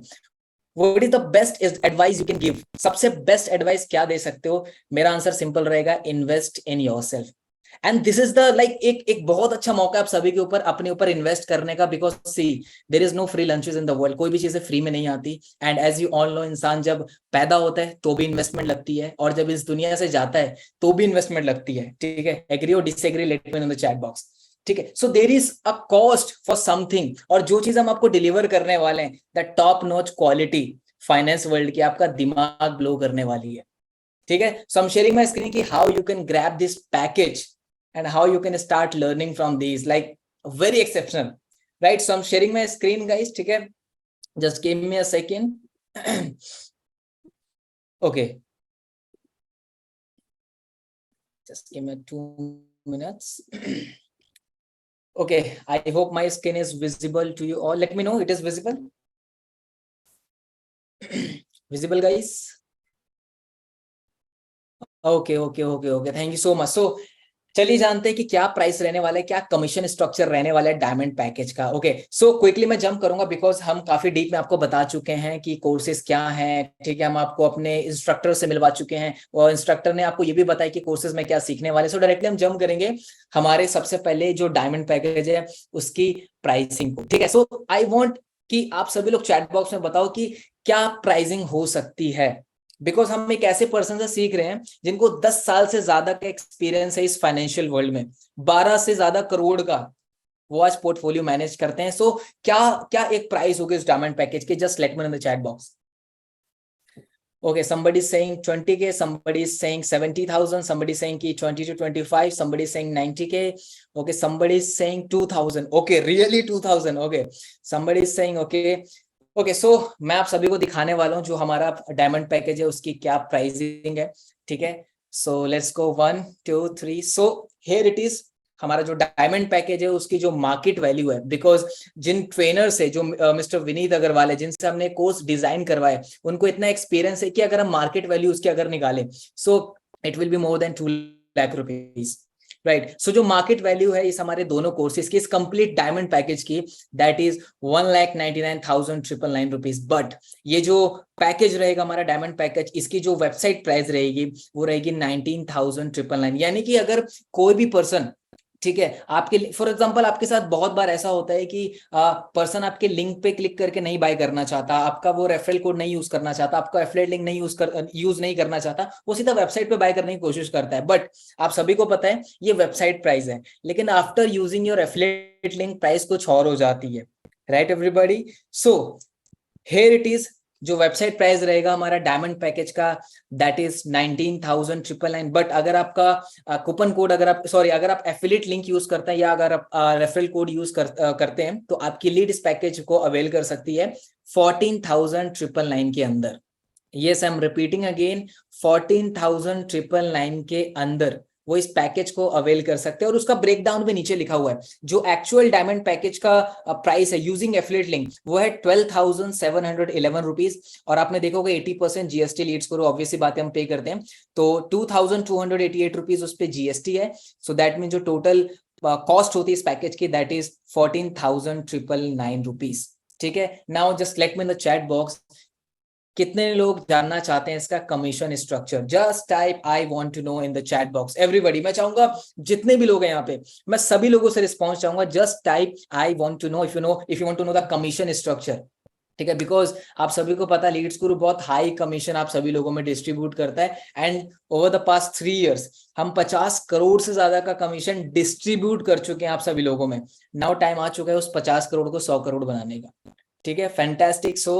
What is the best advice you can give? सबसे बेस्ट एडवाइस क्या दे सकते हो? मेरा आंसर सिंपल रहेगा, invest in yourself. And this is the like एक बहुत अच्छा मौका आप सभी के ऊपर, अपने ऊपर इन्वेस्ट करने का. Because see, there is no free lunches in the world. कोई भी चीजें फ्री में नहीं आती. And as you all know, इंसान जब पैदा होता है तो भी इन्वेस्टमेंट लगती है, और जब इस दुनिया से जाता है तो भी इन्वेस्टमेंट लगती है. ठीक है, एग्री और disagree, let me know in the chat box. ठीक है, so there is a cost for something, और जो चीज हम आपको डिलीवर करने वाले हैं, the top notch quality finance world की, आपका दिमाग ब्लो करने वाली है. ठीक है, so I am sharing my screen कि how you can grab this package and how you can start learning from this, like very exceptional, right? So I am sharing my screen guys. ठीक है, just give me a second. Okay, just give me 2 minutes. Okay, I hope my screen is visible to you all. Let me know it is visible. Visible, guys? Okay, okay, okay, okay. Thank you so much. So चलिए जानते हैं कि क्या price रहने वाला है, क्या commission structure रहने वाला है डायमंड पैकेज का। ओके, सो क्विकली मैं जंप करूंगा बिकॉज हम काफी डीप में आपको बता चुके हैं कि कोर्सेज क्या हैं, ठीक है। हम आपको अपने इंस्ट्रक्टर से मिलवा चुके हैं और इंस्ट्रक्टर ने आपको ये भी बताया कि कोर्सेज में क्या सीखने वाले। सो डायरेक्टली हम जंप करेंगे हमारे सबसे पहले जो डायमंड पैकेज है उसकी प्राइसिंग को, ठीक है। सो आई वॉन्ट कि आप सभी लोग चैट बॉक्स में बताओ कि क्या प्राइसिंग हो सकती है, बिकॉज हम एक ऐसे पर्सन से सीख रहे हैं जिनको 10 साल से ज्यादा का एक्सपीरियंस है इस फाइनेंशियल वर्ल्ड में, 12 से ज्यादा करोड़ का वो आज पोर्टफोलियो मैनेज करते हैं। सो क्या क्या एक प्राइस होगी इस डायमंड पैकेज के, just let me know in the chat box. Okay, somebody is saying 20K, somebody is saying 70,000, somebody is saying 20 to 25, somebody is saying 90K. Okay, somebody is saying 2,000. Okay, really 2,000. Okay, somebody is saying okay. Okay, so मैं आप सभी को दिखाने वाला हूँ जो हमारा diamond package है उसकी क्या प्राइसिंग है, ठीक है। So let's go 1 2 3. So here it is. हमारा जो डायमंड पैकेज है उसकी जो मार्केट वैल्यू है, बिकॉज जिन ट्रेनर से जो मिस्टर विनीत अग्रवाल है जिनसे हमने कोर्स डिजाइन करवाए उनको इतना एक्सपीरियंस है कि अगर हम मार्केट वैल्यू उसकी अगर निकालें so it will be more than 2 lakh rupees, right. So जो मार्केट वैल्यू है इस हमारे दोनों कोर्सेज की, इस कंप्लीट डायमंड पैकेज की, दैट इज 1,99,999 रुपीज। बट ये जो पैकेज रहेगा हमारा डायमंड पैकेज, इसकी जो वेबसाइट प्राइस रहेगी वो रहेगी 19,999। यानी कि अगर कोई भी पर्सन, ठीक है, आपके फॉर एग्जांपल आपके साथ बहुत बार ऐसा होता है कि पर्सन आपके लिंक पे क्लिक करके नहीं बाय करना चाहता, आपका वो रेफरल कोड नहीं यूज करना चाहता, आपका एफिलिएट लिंक नहीं यूज नहीं करना चाहता, वो सीधा वेबसाइट पे बाय करने की कोशिश करता है। बट आप सभी को पता है ये वेबसाइट प्राइस है, लेकिन after using your affiliate link price कुछ और हो जाती है, right everybody. So here it is, जो वेबसाइट प्राइस रहेगा हमारा डायमंड पैकेज का दैट इज 19,999। बट अगर आपका कूपन कोड अगर आप एफिलिएट लिंक यूज करते हैं या अगर आप रेफरल कोड यूज करते हैं तो आपकी लीड इस पैकेज को अवेल कर सकती है 14,999 के अंदर। Yes, I am repeating again, 14,999 के अंदर वो इस पैकेज को अवेल कर सकते हैं। और उसका ब्रेकडाउन भी नीचे लिखा हुआ है। जो एक्चुअल डायमंड पैकेज का प्राइस है यूजिंग एफिलिएट लिंक वो है 12,711 रुपीज। और आपने देखा होगा 80% जीएसटी लीड्स करो, ऑब्वियसली बात है हम पे करते हैं, तो 2,288 रुपीज उस पर जीएसटी है। सो दैट मीन जो टोटल कॉस्ट होती है इस पैकेज की दैट इज 14,999 रुपीज, ठीक है। Now just let me in the chat box कितने लोग जानना चाहते हैं इसका commission structure. Just type I want to know in the chat box everybody. मैं चाहूंगा जितने भी लोग हैं यहाँ पे, मैं सभी लोगों से रिस्पॉन्स चाहूंगा। Just type I want to know if you want to know the commission structure, ठीक है। बिकॉज आप सभी को पता है लीड्स गुरु बहुत हाई कमीशन आप सभी लोगों में डिस्ट्रीब्यूट करता है। And over the past 3 years हम 50 करोड़ से ज्यादा का कमीशन डिस्ट्रीब्यूट कर चुके हैं आप सभी लोगों में। नाउ टाइम आ चुका है उस 50 करोड़ को 100 करोड़ बनाने का, ठीक है। फैंटास्टिक। सो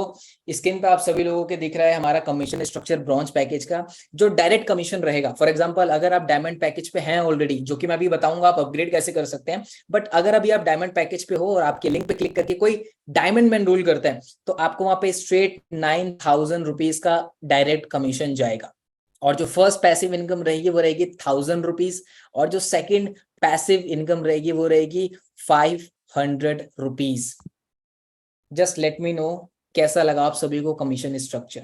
स्क्रीन पे आप सभी लोगों के दिख रहा है हमारा कमीशन स्ट्रक्चर ब्रॉन्ज पैकेज का, जो डायरेक्ट कमीशन रहेगा। फॉर एग्जांपल अगर आप डायमंड पैकेज पे हैं ऑलरेडी, जो कि मैं अभी बताऊंगा आप अपग्रेड कैसे कर सकते हैं, बट अगर अभी आप डायमंड पैकेज पे हो और आपके लिंक पे क्लिक करके कोई डायमंड में एनरोल करता है तो आपको वहां पे स्ट्रेट 9,000 रुपीज का डायरेक्ट कमीशन जाएगा। और जो फर्स्ट पैसिव इनकम रहेगी वो रहेगी 1,000 रुपीज, और जो सेकेंड पैसिव इनकम रहेगी वो रहेगी 500 rupees. Just let me no कैसा लगा आप सभी को commission structure.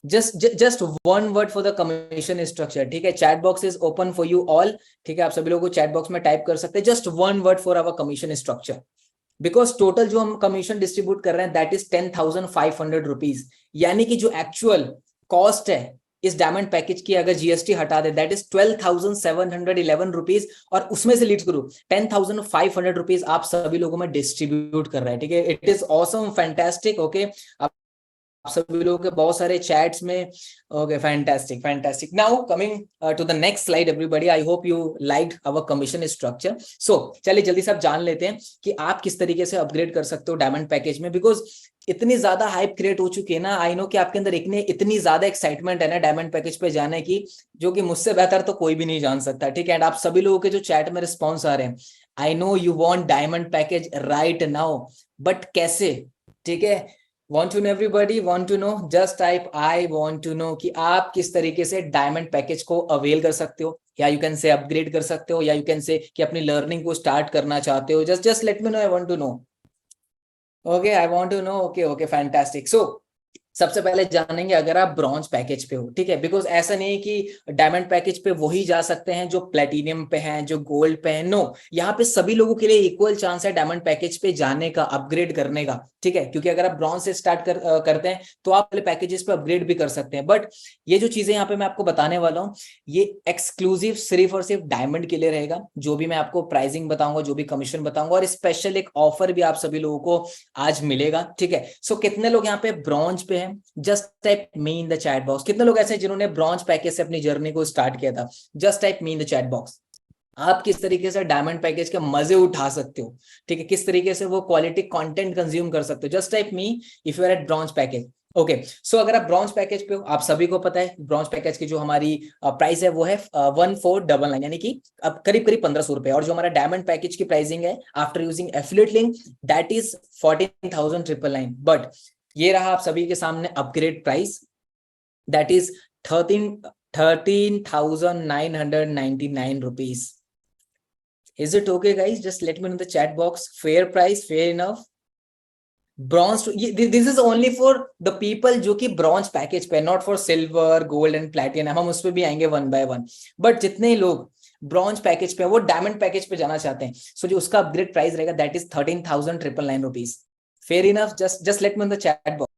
Just one word for the commission structure, ठीक है। Chat box is open for you all, ठीक है। आप सभी लोगों को चैट बॉक्स में टाइप कर सकते हैं just one word for our commission structure, because total जो हम कमीशन डिस्ट्रीब्यूट कर रहे हैं दैट इज 10,500 रुपीज। यानी कि जो एक्चुअल कॉस्ट है इस डायमंड पैकेज की अगर जीएसटी हटा दे दैट इज 12,711 रुपीज, और उसमें से लीड्स करो 10,500 रुपीज आप सभी लोगों में डिस्ट्रीब्यूट कर रहा है, ठीक है। It is awesome, fantastic, okay. आप सभी लोगों के बहुत सारे चैट्स में, okay, fantastic fantastic. Now coming to the next slide everybody, I hope you liked our commission structure. So चलिए जल्दी से आप जान लेते हैं कि आप किस तरीके से अपग्रेड कर सकते हो डायमंड पैकेज में, बिकॉज इतनी ज्यादा हाइप क्रिएट हो चुकी है ना। आई नो कि आपके अंदर इतनी ज्यादा एक्साइटमेंट है ना डायमंड पैकेज पे जाने की, जो कि मुझसे बेहतर तो कोई भी नहीं जान सकता, ठीक है। एंड आप सभी लोगों के जो चैट में रिस्पॉन्स आ रहे हैं, I know you want diamond package right now, but कैसे, ठीक है। Want to know everybody? Want to know? Just type I want to know कि आप किस तरीके से डायमंड पैकेज को अवेल कर सकते हो, या यू कैन से अपग्रेड कर सकते हो, या यू कैन से कि अपनी लर्निंग को स्टार्ट करना चाहते हो. Just let me know. I want to know. Okay, I want to know. Okay, fantastic. So सबसे पहले जानेंगे अगर आप ब्रॉन्ज पैकेज पे हो, ठीक है, बिकॉज ऐसा नहीं है कि डायमंड पैकेज पे वही जा सकते हैं जो प्लेटिनियम पे हैं, जो गोल्ड पे हैं. नो, यहाँ पे सभी लोगों के लिए इक्वल चांस है डायमंड पैकेज पे जाने का, अपग्रेड करने का, ठीक है, क्योंकि अगर आप ब्रॉन्ज से स्टार्ट करते हैं तो आप पहले पैकेजेस पे अपग्रेड भी कर सकते हैं. बट ये जो चीजें यहाँ पे मैं आपको बताने वाला हूँ, ये एक्सक्लूसिव सिर्फ और सिर्फ डायमंड के लिए रहेगा. जो भी मैं आपको प्राइसिंग बताऊंगा, जो भी कमीशन बताऊंगा, और स्पेशल एक ऑफर भी आप सभी लोगों को आज मिलेगा, ठीक है. सो कितने लोग यहाँ पे ब्रॉन्ज पे हैं? Just type me in the chat box. कितने लोग ऐसे हैं जिन्होंने ब्रॉन्ज पैकेज से अपनी जर्नी को स्टार्ट किया था? Just type me in the chat box. आप किस तरीके से डायमंड पैकेज के मजे उठा सकते हो, ठीक है, किस तरीके से वो क्वालिटी कंटेंट कंज्यूम कर सकते हो. Just type me if you are at bronze package. Okay, so अगर आप ब्रॉन्ज पैकेज पे हो, आप सभी को पता है ब्रॉन्ज पैकेज की जो हमारी प्राइस है वो है 1499, यानी कि अब करीब करीब 1500 रुपए. और जो हमारा डायमंड पैकेज की प्राइसिंग है after using affiliate link, that is 14,999. But ये रहा आप सभी के सामने upgrade price, that is 13,999 rupees. Is it okay, guys? Just let me know in the chat box. Fair price, fair enough. Bronze, this is only for the people जो कि bronze package पे, not for silver, gold and platinum. हम उस पर भी आएंगे one by one. But जितने लोग ब्रॉन्ज पैकेज पे वो डायमंड पैकेज पे जाना चाहते हैं, सो जो उसका अपग्रेड प्राइस रहेगा that is 13,999 rupees. Fair enough. Just let me in the chat box.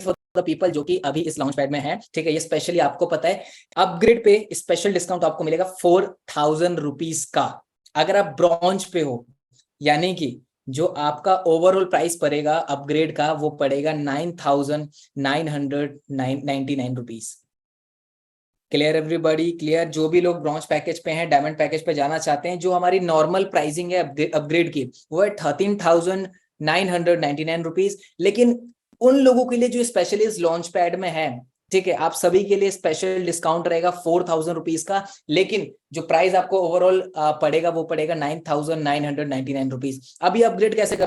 For the people जो कि अभी इस लॉन्च पैड में है, ठीक है, ये स्पेशली आपको पता है अपग्रेड पे स्पेशल डिस्काउंट आपको मिलेगा 4,000 रुपीज का अगर आप ब्रॉन्ज पे हो. यानी कि जो आपका ओवरऑल प्राइस पड़ेगा अपग्रेड का वो पड़ेगा 9,999 रुपीज. Clear everybody? क्लियर? जो भी लोग ब्रॉन्ज पैकेज पे हैं, डायमंड पैकेज पे जाना चाहते हैं, जो हमारी नॉर्मल प्राइसिंग है अपग्रेड की वो है 13,999 रुपीज. लेकिन उन लोगों के लिए जो स्पेशलिस्ट लॉन्च पैड में है, ठीक है, आप सभी के लिए स्पेशल डिस्काउंट रहेगा 4,000 रुपीज का. लेकिन जो प्राइस आपको ओवरऑल पड़ेगा वो पड़ेगा 9,999 रुपीज. अभी अपग्रेड कैसे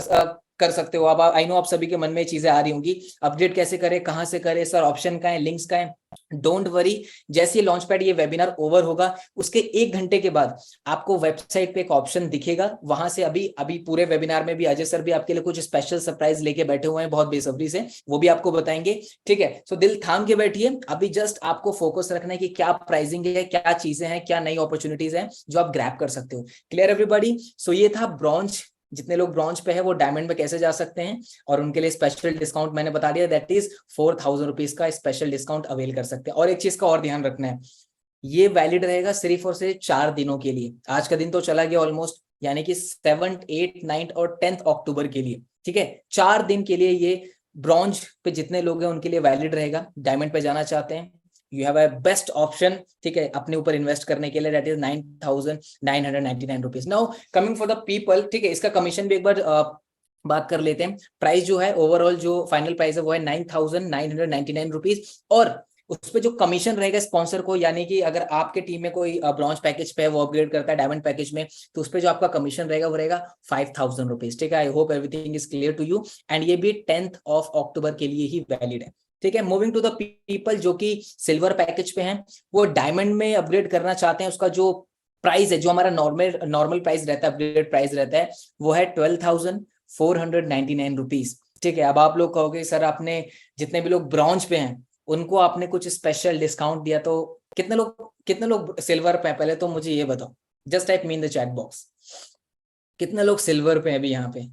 कर सकते हो? अब आई नो आप सभी के मन में चीजें आ रही होंगी, अपग्रेड कैसे करें, कहां से करें सर, ऑप्शन का है, लिंक्स का है. डोंट वरी, जैसे ही लॉन्च पैड ये वेबिनार ओवर होगा उसके 1 घंटे के बाद आपको वेबसाइट पे एक ऑप्शन दिखेगा. वहां से अभी पूरे वेबिनार में भी अजय सर भी आपके लिए कुछ स्पेशल सरप्राइज लेके बैठे हुए हैं बहुत बेसब्री से, वो भी आपको बताएंगे, ठीक है. सो दिल थाम के बैठिए. अभी जस्ट आपको फोकस रखना है कि क्या प्राइसिंग है, क्या चीजें हैं, क्या नई अपॉर्चुनिटीज हैं जो आप ग्रैब कर सकते हो. Clear everybody? सो ये था ब्रॉन्ज. जितने लोग ब्रॉन्ज पे है वो डायमंड में कैसे जा सकते हैं, और उनके लिए स्पेशल डिस्काउंट मैंने बता दिया, दैट इज 4,000 रुपीज का स्पेशल डिस्काउंट अवेल कर सकते हैं. और एक चीज का और ध्यान रखना है, ये वैलिड रहेगा सिर्फ और सिर्फ 4 दिनों के लिए. आज का दिन तो चला गया ऑलमोस्ट, यानी कि 7th, 8th, 9th और 10th अक्टूबर के लिए, ठीक है. 4 दिन के लिए ये ब्रॉन्ज पे जितने लोग हैं उनके लिए वैलिड रहेगा. डायमंड पे जाना चाहते हैं, you have a best option, ठीक है, अपने ऊपर इन्वेस्ट करने के लिए, that is 9,999 rupees. Now coming for the people, ठीक है, इसका कमीशन भी एक बार बात कर लेते हैं. प्राइस जो है ओवरऑल जो फाइनल प्राइस है वो है 9,999 रुपीज. और उस पे जो कमीशन रहेगा स्पॉन्सर को, यानी कि अगर आपके टीम में कोई ब्रॉन्ज पैकेज पे है वो अपग्रेड करता है डायमंड पैकेज में, तो उस पे जो आपका कमीशन रहेगा वो रहेगा 5,000 रुपीज, ठीक है. I hope everything is clear to you. And ये भी 10th of अक्टूबर के लिए ही वैलिड है, ठीक है. मूविंग टू द पीपल जो कि सिल्वर पैकेज पे हैं, वो डायमंड में अपग्रेड करना चाहते हैं. उसका जो प्राइस है, जो हमारा नॉर्मल प्राइस रहता है, अपग्रेड प्राइस रहता है, वो है 12,499 रुपीज, ठीक है. अब आप लोग कहोगे सर आपने जितने भी लोग ब्रॉन्ज पे हैं उनको आपने कुछ स्पेशल डिस्काउंट दिया, तो कितने लोग सिल्वर पे हैं? पहले तो मुझे ये बताओ. Just type me in the chat box. कितने लोग सिल्वर पे हैं अभी यहाँ पे?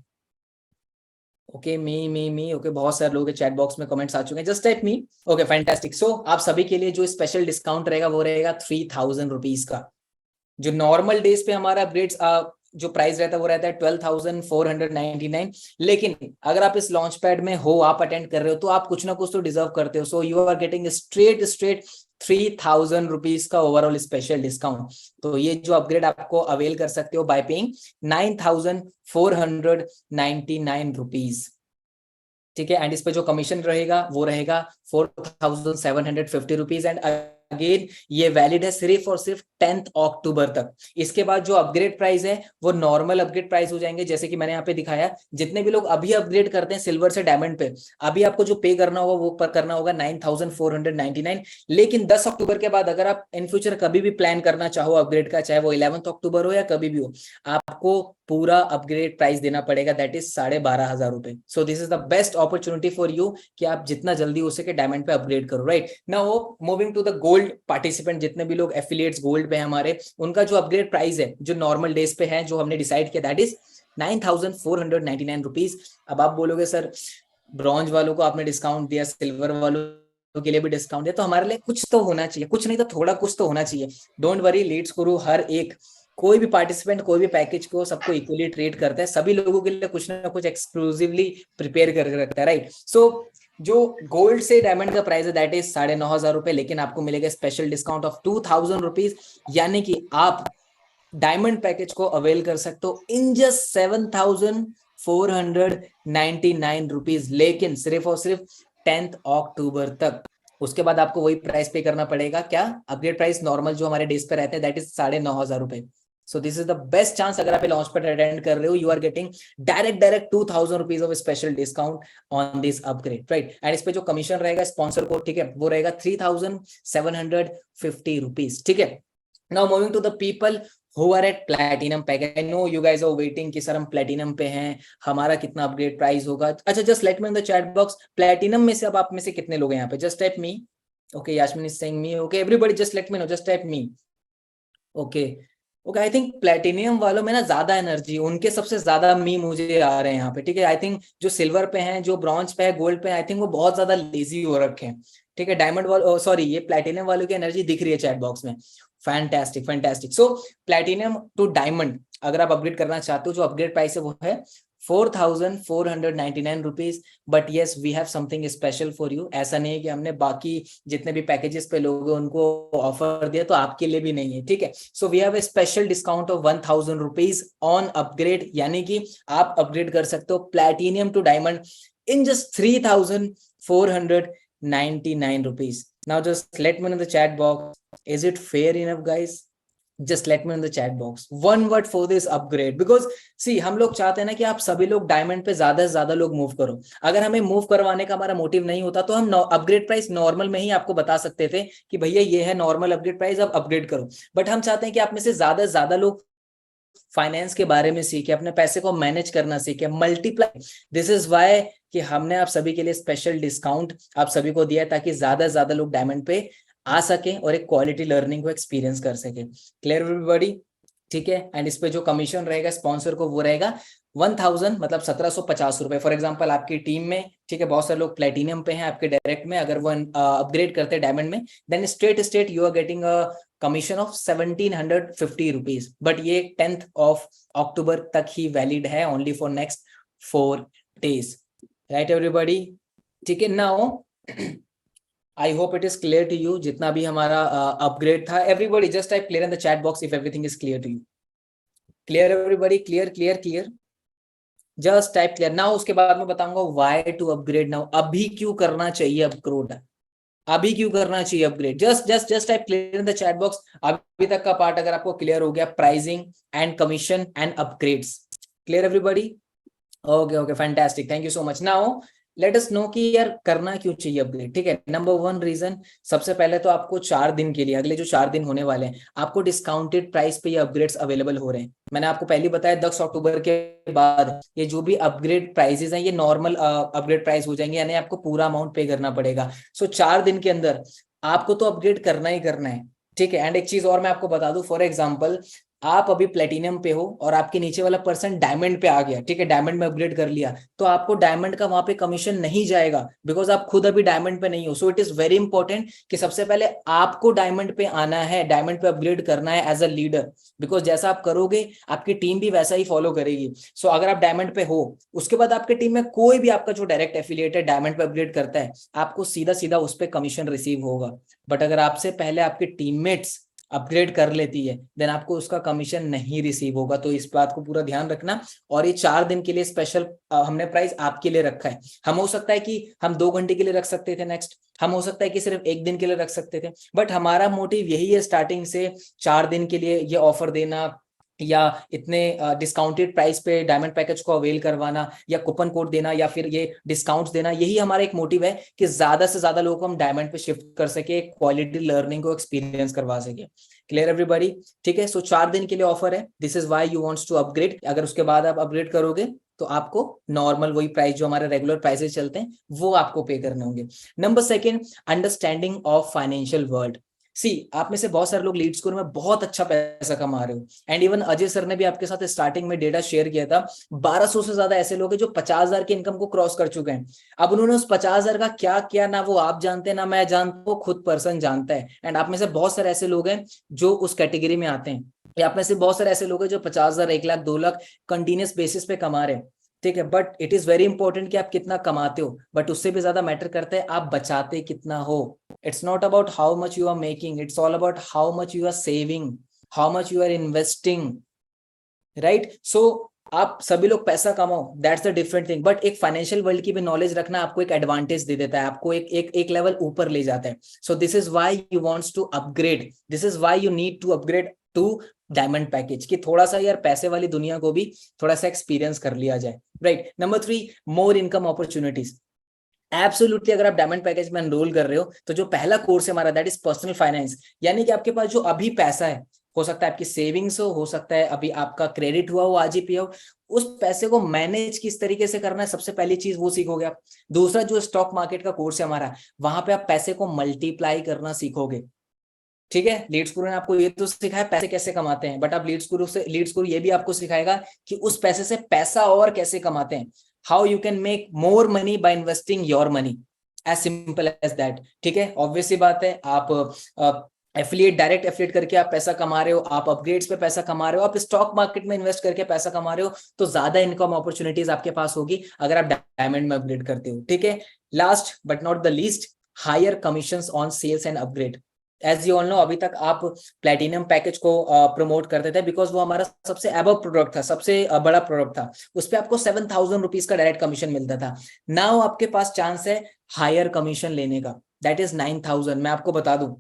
ओके, मी ओके, बहुत सारे लोगों के चैट बॉक्स में कमेंट्स आ चुके हैं. Just type me. Okay, fantastic. So आप सभी के लिए जो स्पेशल डिस्काउंट रहेगा वो रहेगा 3,000 रुपीज का. जो नॉर्मल डेज पे हमारा अपग्रेड्स जो प्राइस रहता है वो रहता है 12,499. लेकिन अगर आप इस लॉन्च पैड में हो, आप अटेंड कर रहे हो, तो आप कुछ ना कुछ तो डिजर्व करते हो. So you are getting straight 3,000 rupees का ओवरऑल स्पेशल डिस्काउंट. तो ये जो अपग्रेड आपको अवेल कर सकते हो बाय पेइंग 9,499 रुपीज, ठीक है, एंड इस पे जो कमीशन रहेगा वो रहेगा 4,750 रुपीज, एंड अगेन ये वैलिड है सिर्फ और सिर्फ 10th अक्टूबर तक। इसके बाद जो अपग्रेड प्राइस है वो नॉर्मल अपग्रेड प्राइस हो जाएंगे, जैसे कि मैंने यहाँ पे दिखाया। जितने भी लोग अभी अपग्रेड करते हैं सिल्वर से डायमंड पे, अभी आपको जो पे करना होगा वो पर करना होगा 9,499। लेकिन 10 अक्टूबर के बाद अगर आप इन फ्यूचर कभी भी प्लान करना चाहो अपग्रेड का, चाहे वो 11th अक्टूबर हो या कभी भी हो, आपको पूरा अपग्रेड प्राइस देना पड़ेगा, दैट इज 12,500 रुपए। So this is the best opportunity for you कि आप जितना जल्दी हो सके डायमंड पे अपग्रेड करो, right. Now moving to the gold participant, जितने भी लोग एफिलिएट्स गोल्ड पे हैं हमारे, उनका जो अपग्रेड प्राइस है जो नॉर्मल डेज पे है, जो हमने डिसाइड किया, दैट इज 9,499 रुपीज। अब आप बोलोगे सर ब्रॉन्ज वालों को आपने डिस्काउंट दिया, सिल्वर वालों के लिए भी डिस्काउंट दिया, तो हमारे लिए कुछ तो होना चाहिए, कुछ नहीं तो थोड़ा कुछ तो होना चाहिए। डोंट वरी, लीड्स गुरु हर एक कोई भी पार्टिसिपेंट कोई भी पैकेज को सबको इक्वली ट्रीट करता है, सभी लोगों के लिए कुछ ना कुछ एक्सक्लूसिवली प्रिपेयर करके रखता है, राइट। सो जो गोल्ड से डायमंड का प्राइस है दैट इज 9,500 रुपए, लेकिन आपको मिलेगा स्पेशल डिस्काउंट ऑफ 2,000 रुपीज, यानी कि आप डायमंड पैकेज को अवेल कर सकते हो इन जस्ट 7,499 रुपीज, लेकिन सिर्फ और सिर्फ 10th अक्टूबर तक। उसके बाद आपको वही प्राइस पे करना पड़ेगा, क्या अपग्रेड प्राइस नॉर्मल जो हमारे डेज पे रहते हैं दैट इज 9,500 रुपए। So this is the best chance, अगर आप लॉन्च पर अटेंड कर रहे हो, you are getting direct 2,000 rupees off special discount on this upgrade, right. And इस पे जो कमीशन रहेगा स्पॉन्सर को, ठीक है, वो रहेगा 3,750 रुपीज, ठीक है। Now moving to the people who are at platinum package. I know you guys are waiting कि सर हम platinum पे हैं, हमारा कितना अपग्रेड प्राइस होगा। अच्छा, just let me in the chat box, platinum में से अब आप में से कितने लोग हैं यहाँ पे? Just type me. Okay, Yasmin is saying me. Okay, everybody just let me know. Just type me. Okay. Okay, I think platinum वालों में ना ज्यादा एनर्जी, उनके सबसे ज्यादा मी मुझे आ रहे हैं यहाँ पे, ठीक है। आई थिंक जो सिल्वर पे हैं, जो ब्रॉन्ज पे है, गोल्ड पे, आई थिंक वो बहुत ज्यादा लेजी हो रखे हैं, ठीक है। डायमंड वालों, सॉरी, ये प्लेटिनियम वालों की एनर्जी दिख रही है चैट बॉक्स में। Fantastic fantastic. So platinum to diamond अगर आप अपग्रेड करना चाहते हो, जो अपग्रेड प्राइस है वो है 4,499 rupees, but yes we have something special for you. ऐसा नहीं है कि हमने बाकी जितने भी पैकेजेस पे लोग उनको ऑफर दिया तो आपके लिए भी नहीं है, ठीक है। So we have a special discount of 1,000 rupees on upgrade, यानी कि आप अपग्रेड कर सकते हो platinum to diamond in just 3,499 rupees. Now just let me know the chat box, is it fair enough guys? Just let me in the chat box one word for this upgrade, because see हम लोग चाहते हैं ना कि आप सभी लोग diamond पे ज्यादा से ज्यादा लोग मूव करो। अगर हमें मूव करवाने का हमारा मोटिव नहीं होता तो हम अपग्रेड प्राइस नॉर्मल में ही आपको बता सकते थे कि भैया ये है नॉर्मल अपग्रेड प्राइस, अब अपग्रेड करो। बट हम चाहते हैं कि आप में से ज्यादा लोग फाइनेंस के बारे में सीखे, अपने पैसे को मैनेज करना सीखे, मल्टीप्लाई। दिस इज वाई कि हमने आप सभी के लिए स्पेशल डिस्काउंट आप सभी को दिया है, ताकि ज्यादा लोग डायमंड पे आ सके और एक क्वालिटी लर्निंग को एक्सपीरियंस कर सके। Clear everybody? ठीक है। एंड इस पे जो कमीशन रहेगा स्पॉन्सर को वो रहेगा 1,000, मतलब 1,750 रुपए। फॉर एग्जांपल आपकी टीम में, ठीक है, बहुत सारे लोग प्लेटिनियम पे हैं आपके डायरेक्ट में, अगर वो अपग्रेड करते हैं डायमंड में, then straight you are getting a commission of 1,750 rupees. But ये 10th of अक्टूबर तक ही वैलिड है, only for next 4 days, right everybody? ठीक है। Now I hope it is clear to you जितना भी हमारा अपग्रेड था। Everybody just type clear in the chat box if everything is clear to you. Clear everybody? Clear? Just type clear. Now उसके बाद मैं बताऊंगा why to upgrade now. अभी क्यों करना चाहिए अपग्रेड? अभी क्यों करना चाहिए upgrade? Just type clear in the chat box. अभी तक का पार्ट अगर आपको क्लियर हो गया, pricing and commission and upgrades. Clear everybody? Okay, fantastic, thank you so much. Now let us know कि यार करना क्यों चाहिए अपग्रेड, ठीक है। नंबर 1 रीजन, सबसे पहले तो आपको 4 दिन के लिए, अगले जो 4 दिन होने वाले हैं, आपको डिस्काउंटेड प्राइस पे ये अपग्रेड्स अवेलेबल हो रहे हैं। मैंने आपको पहले बताया 10 अक्टूबर के बाद ये जो भी अपग्रेड प्राइसेस हैं ये नॉर्मल अपग्रेड प्राइस हो जाएंगे, यानी आपको पूरा अमाउंट पे करना पड़ेगा। सो 4 दिन के अंदर आपको तो अपग्रेड करना ही करना है, ठीक है। एंड एक चीज और मैं आपको बता दूं, फॉर एग्जाम्पल आप अभी प्लेटिनियम पे हो और आपके नीचे वाला पर्सन डायमंड पे आ गया, ठीक है, डायमंड में अपग्रेड कर लिया, तो आपको डायमंड का वहां पे कमीशन नहीं जाएगा, बिकॉज आप खुद अभी डायमंड पे नहीं हो। So it is very important कि सबसे पहले आपको डायमंड पे आना है, डायमंड पे अपग्रेड करना है एज अ लीडर, बिकॉज जैसा आप करोगे आपकी टीम भी वैसा ही फॉलो करेगी। सो अगर आप डायमंड पे हो, उसके बाद आपके टीम में कोई भी आपका जो डायरेक्ट एफिलिएट है डायमंड पे अपग्रेड करता है, आपको सीधा उस पर कमीशन रिसीव होगा। बट अगर आपसे पहले आपके टीममेट्स अपग्रेड कर लेती है, देन आपको उसका कमीशन नहीं रिसीव होगा। तो इस बात को पूरा ध्यान रखना। और ये 4 दिन के लिए स्पेशल हमने प्राइस आपके लिए रखा है। हम हो सकता है कि हम 2 घंटे के लिए रख सकते थे नेक्स्ट, हम हो सकता है कि सिर्फ 1 दिन के लिए रख सकते थे, बट हमारा मोटिव यही है स्टार्टिंग से 4 दिन के लिए ये ऑफर देना, या इतने डिस्काउंटेड प्राइस पे डायमंड पैकेज को अवेल करवाना, या कूपन कोड देना, या फिर ये डिस्काउंट्स देना। यही हमारा एक मोटिव है कि ज्यादा से ज्यादा लोगों को हम डायमंड पे शिफ्ट कर सके, क्वालिटी लर्निंग को एक्सपीरियंस करवा सके। Clear everybody? ठीक है, सो 4 दिन के लिए ऑफर है। This is why you wants to upgrade. अगर उसके बाद आप अपग्रेड करोगे तो आपको नॉर्मल वही प्राइस जो हमारे रेगुलर प्राइसेस चलते हैं वो आपको पे करने होंगे। Number 2, understanding of financial world. See, आप में से बहुत सारे लोग लीड स्कोर में बहुत अच्छा पैसा कमा रहे हो, एंड इवन अजय सर ने भी आपके साथ स्टार्टिंग में डेटा शेयर किया था। 1200 से ज्यादा ऐसे लोग हैं जो 50,000 की इनकम को क्रॉस कर चुके हैं। अब उन्होंने उस 50,000 का क्या किया, ना वो आप जानते हैं ना मैं जानता हूं, वो खुद पर्सन जानता है। एंड आप में से बहुत सारे ऐसे लोग हैं जो उस कैटेगरी में आते हैं, या आप में से बहुत सारे ऐसे लोग हैं जो 50,000, 1 लाख, 2 लाख कंटिन्यूस बेसिस पे कमा रहे हैं। ठीक है, but it is very important कि आप कितना कमाते हो, बट उससे भी ज्यादा मैटर करता है आप बचाते कितना हो। It's not about how much you are making, it's all about how much you are saving, how much you are investing, right? So आप सभी लोग पैसा कमाओ, that's the different thing, but एक फाइनेंशियल वर्ल्ड की भी नॉलेज रखना आपको एक एडवांटेज दे देता है, आपको एक लेवल ऊपर ले जाता है। So this is why you wants to upgrade, this is why you need to upgrade to diamond package, कि थोड़ा सा यार पैसे वाली दुनिया को भी थोड़ा सा एक्सपीरियंस कर लिया जाए, right? Number 3, more income opportunities. Absolutely, अगर आप डायमंड पैकेज में एनरोल कर रहे हो तो जो पहला कोर्स है हमारा दैट इज पर्सनल फाइनेंस, यानी कि आपके पास जो अभी पैसा है, हो सकता है आपकी सेविंग्स हो सकता है अभी आपका क्रेडिट हुआ हो, आज ही पिया हो, उस पैसे को मैनेज किस तरीके से करना है, सबसे पहली चीज वो सीखोगे आप। दूसरा, जो स्टॉक मार्केट का कोर्स है हमारा, वहां पे आप पैसे को मल्टीप्लाई करना सीखोगे। ठीक है, लीड्स गुरु ने आपको ये तो सिखाया पैसे कैसे कमाते हैं, बट आप लीड्स गुरु ये भी आपको सिखाएगा कि उस पैसे से पैसा और कैसे कमाते हैं, how you can make more money by investing your money, as simple as that. ठीक है, ऑब्वियस सी बात है, आप एफिलिएट, डायरेक्ट एफिलिएट करके आप पैसा कमा रहे हो, आप अपग्रेड्स पे पैसा कमा रहे हो, आप स्टॉक मार्केट में इन्वेस्ट करके पैसा कमा रहे हो, तो ज्यादा इनकम अपॉर्चुनिटीज आपके पास होगी अगर आप डायमंड में अपग्रेड करते हो। ठीक है, last but not the least, higher commissions on sales and upgrade. As you all know, अभी तक आप प्लेटिनम पैकेज को प्रमोट करते थे बिकॉज वो हमारा सबसे अबव प्रोडक्ट था, सबसे बड़ा प्रोडक्ट था, उस पर आपको 7,000 रुपीज का डायरेक्ट कमीशन मिलता था। नाउ आपके पास चांस है हायर कमीशन लेने का, दैट इज 9,000। मैं आपको बता दूं,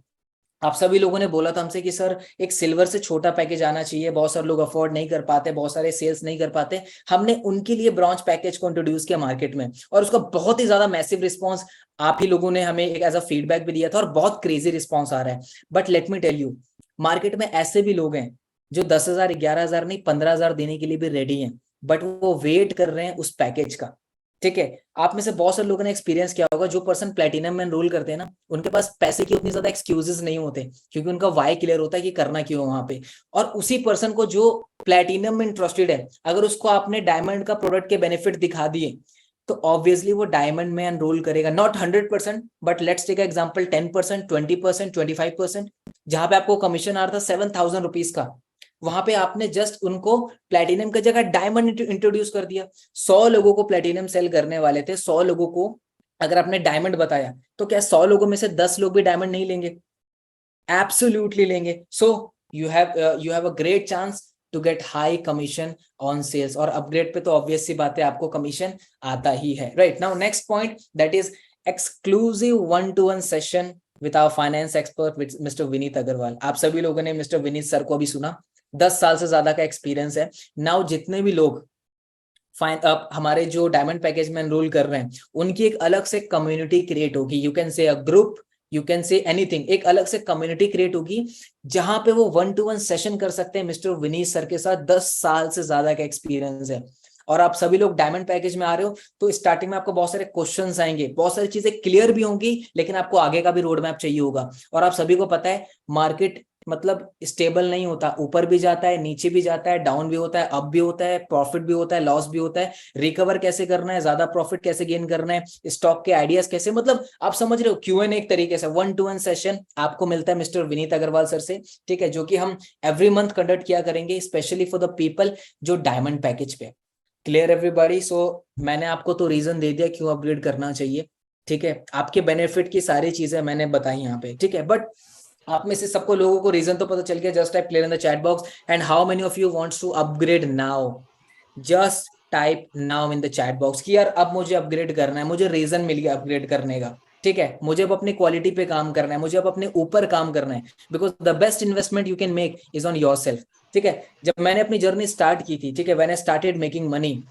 आप सभी लोगों ने बोला था हमसे कि सर एक सिल्वर से छोटा पैकेज आना चाहिए, बहुत सारे लोग अफोर्ड नहीं कर पाते, बहुत सारे सेल्स नहीं कर पाते। हमने उनके लिए ब्रॉन्ज पैकेज को इंट्रोड्यूस किया मार्केट में, और उसका बहुत ही ज्यादा मैसिव रिस्पांस आप ही लोगों ने हमें एक एज अ फीडबैक भी दिया था, और बहुत क्रेजी रिस्पांस आ रहा है। But let me tell you, market में ऐसे भी लोग हैं जो 10,000, 11,000 नहीं 15,000 देने के लिए भी रेडी हैं, बट वो वेट कर रहे हैं उस पैकेज का। ठीक है, आप में से बहुत सारे लोगों ने एक्सपीरियंस किया होगा, जो पर्सन प्लेटिनम में एनरोल करते हैं ना, उनके पास पैसे की उतनी ज्यादा एक्सक्यूजेस नहीं होते, क्योंकि उनका वाई क्लियर होता है कि करना क्यों है वहां पे। और उसी पर्सन को जो प्लेटिनम में इंटरेस्टेड है, अगर उसको आपने डायमंड का प्रोडक्ट के बेनिफिट दिखा दिए, तो ऑब्वियसली वो डायमंड में एनरोल करेगा। Not 100%, but let's take example 10%, 20%, 25%, जहां पे आपको कमीशन आ रहा था 7,000 रुपीज का, वहां पे आपने जस्ट उनको प्लेटिनम की जगह डायमंड इंट्रोड्यूस कर दिया। 100 लोगों को प्लेटिनम सेल करने वाले थे, 100 लोगों को अगर आपने डायमंड बताया, तो क्या 100 लोगों में से 10 लोग भी डायमंड नहीं लेंगे? एब्सोल्युटली लेंगे। So you have a great chance to get high commission on sales, और अपग्रेड पे तो ऑब्वियस सी बात है आपको कमीशन आता ही है, right? Now next point, that is exclusive 1-to-1 session with our finance expert with mister Vineet Agarwal. आप सभी लोगों ने मिस्टर विनीत सर को अभी सुना, 10 साल से ज्यादा का एक्सपीरियंस है। नाउ जितने भी लोग हमारे जो डायमंड पैकेज में एनरोल कर रहे हैं, उनकी एक अलग से कम्युनिटी क्रिएट होगी, you can say a group, you can say anything, एक अलग से कम्युनिटी क्रिएट होगी जहां पे वो 1-to-1 सेशन कर सकते हैं मिस्टर विनीत सर के साथ। 10 साल से ज्यादा का एक्सपीरियंस है, और आप सभी लोग डायमंड पैकेज में आ रहे हो, तो स्टार्टिंग में आपको बहुत सारे क्वेश्चंस आएंगे, बहुत सारी चीजें क्लियर भी होंगी, लेकिन आपको आगे का भी रोड मैप चाहिए होगा। और आप सभी को पता है मार्केट मतलब स्टेबल नहीं होता, ऊपर भी जाता है, नीचे भी जाता है, डाउन भी होता है, अप भी होता है, प्रॉफिट भी होता है, लॉस भी होता है। रिकवर कैसे करना है, ज्यादा प्रॉफिट कैसे गेन करना है, स्टॉक के आइडियाज कैसे, मतलब आप समझ रहे हो। Q&A एक तरीके से 1-to-1 सेशन आपको मिलता है मिस्टर विनीत अग्रवाल सर से, ठीक है, जो कि हम एवरी मंथ कंडक्ट किया करेंगे, स्पेशली फॉर द पीपल जो डायमंड पैकेज पे। Clear everybody? सो मैंने आपको तो रीजन दे दिया क्यों अपग्रेड करना चाहिए, ठीक है, आपके बेनिफिट की सारी चीजें मैंने बताई यहाँ पे, ठीक है। बट आप में से सबको लोगों को रीजन तो पता चल गया. Just type clear in the chat box. And how many of you wants to upgrade now? Just type now in the chat box कि यार अब मुझे अपग्रेड करना है, मुझे रीजन मिल गया अपग्रेड करने का. ठीक है, मुझे अब अपनी क्वालिटी पे काम करना है, मुझे अब अपने ऊपर काम करना है. Because the best investment you can make is on your self. ठीक है, जब मैंने अपनी जर्नी स्टार्ट की थी, ठीक है, when I started making money,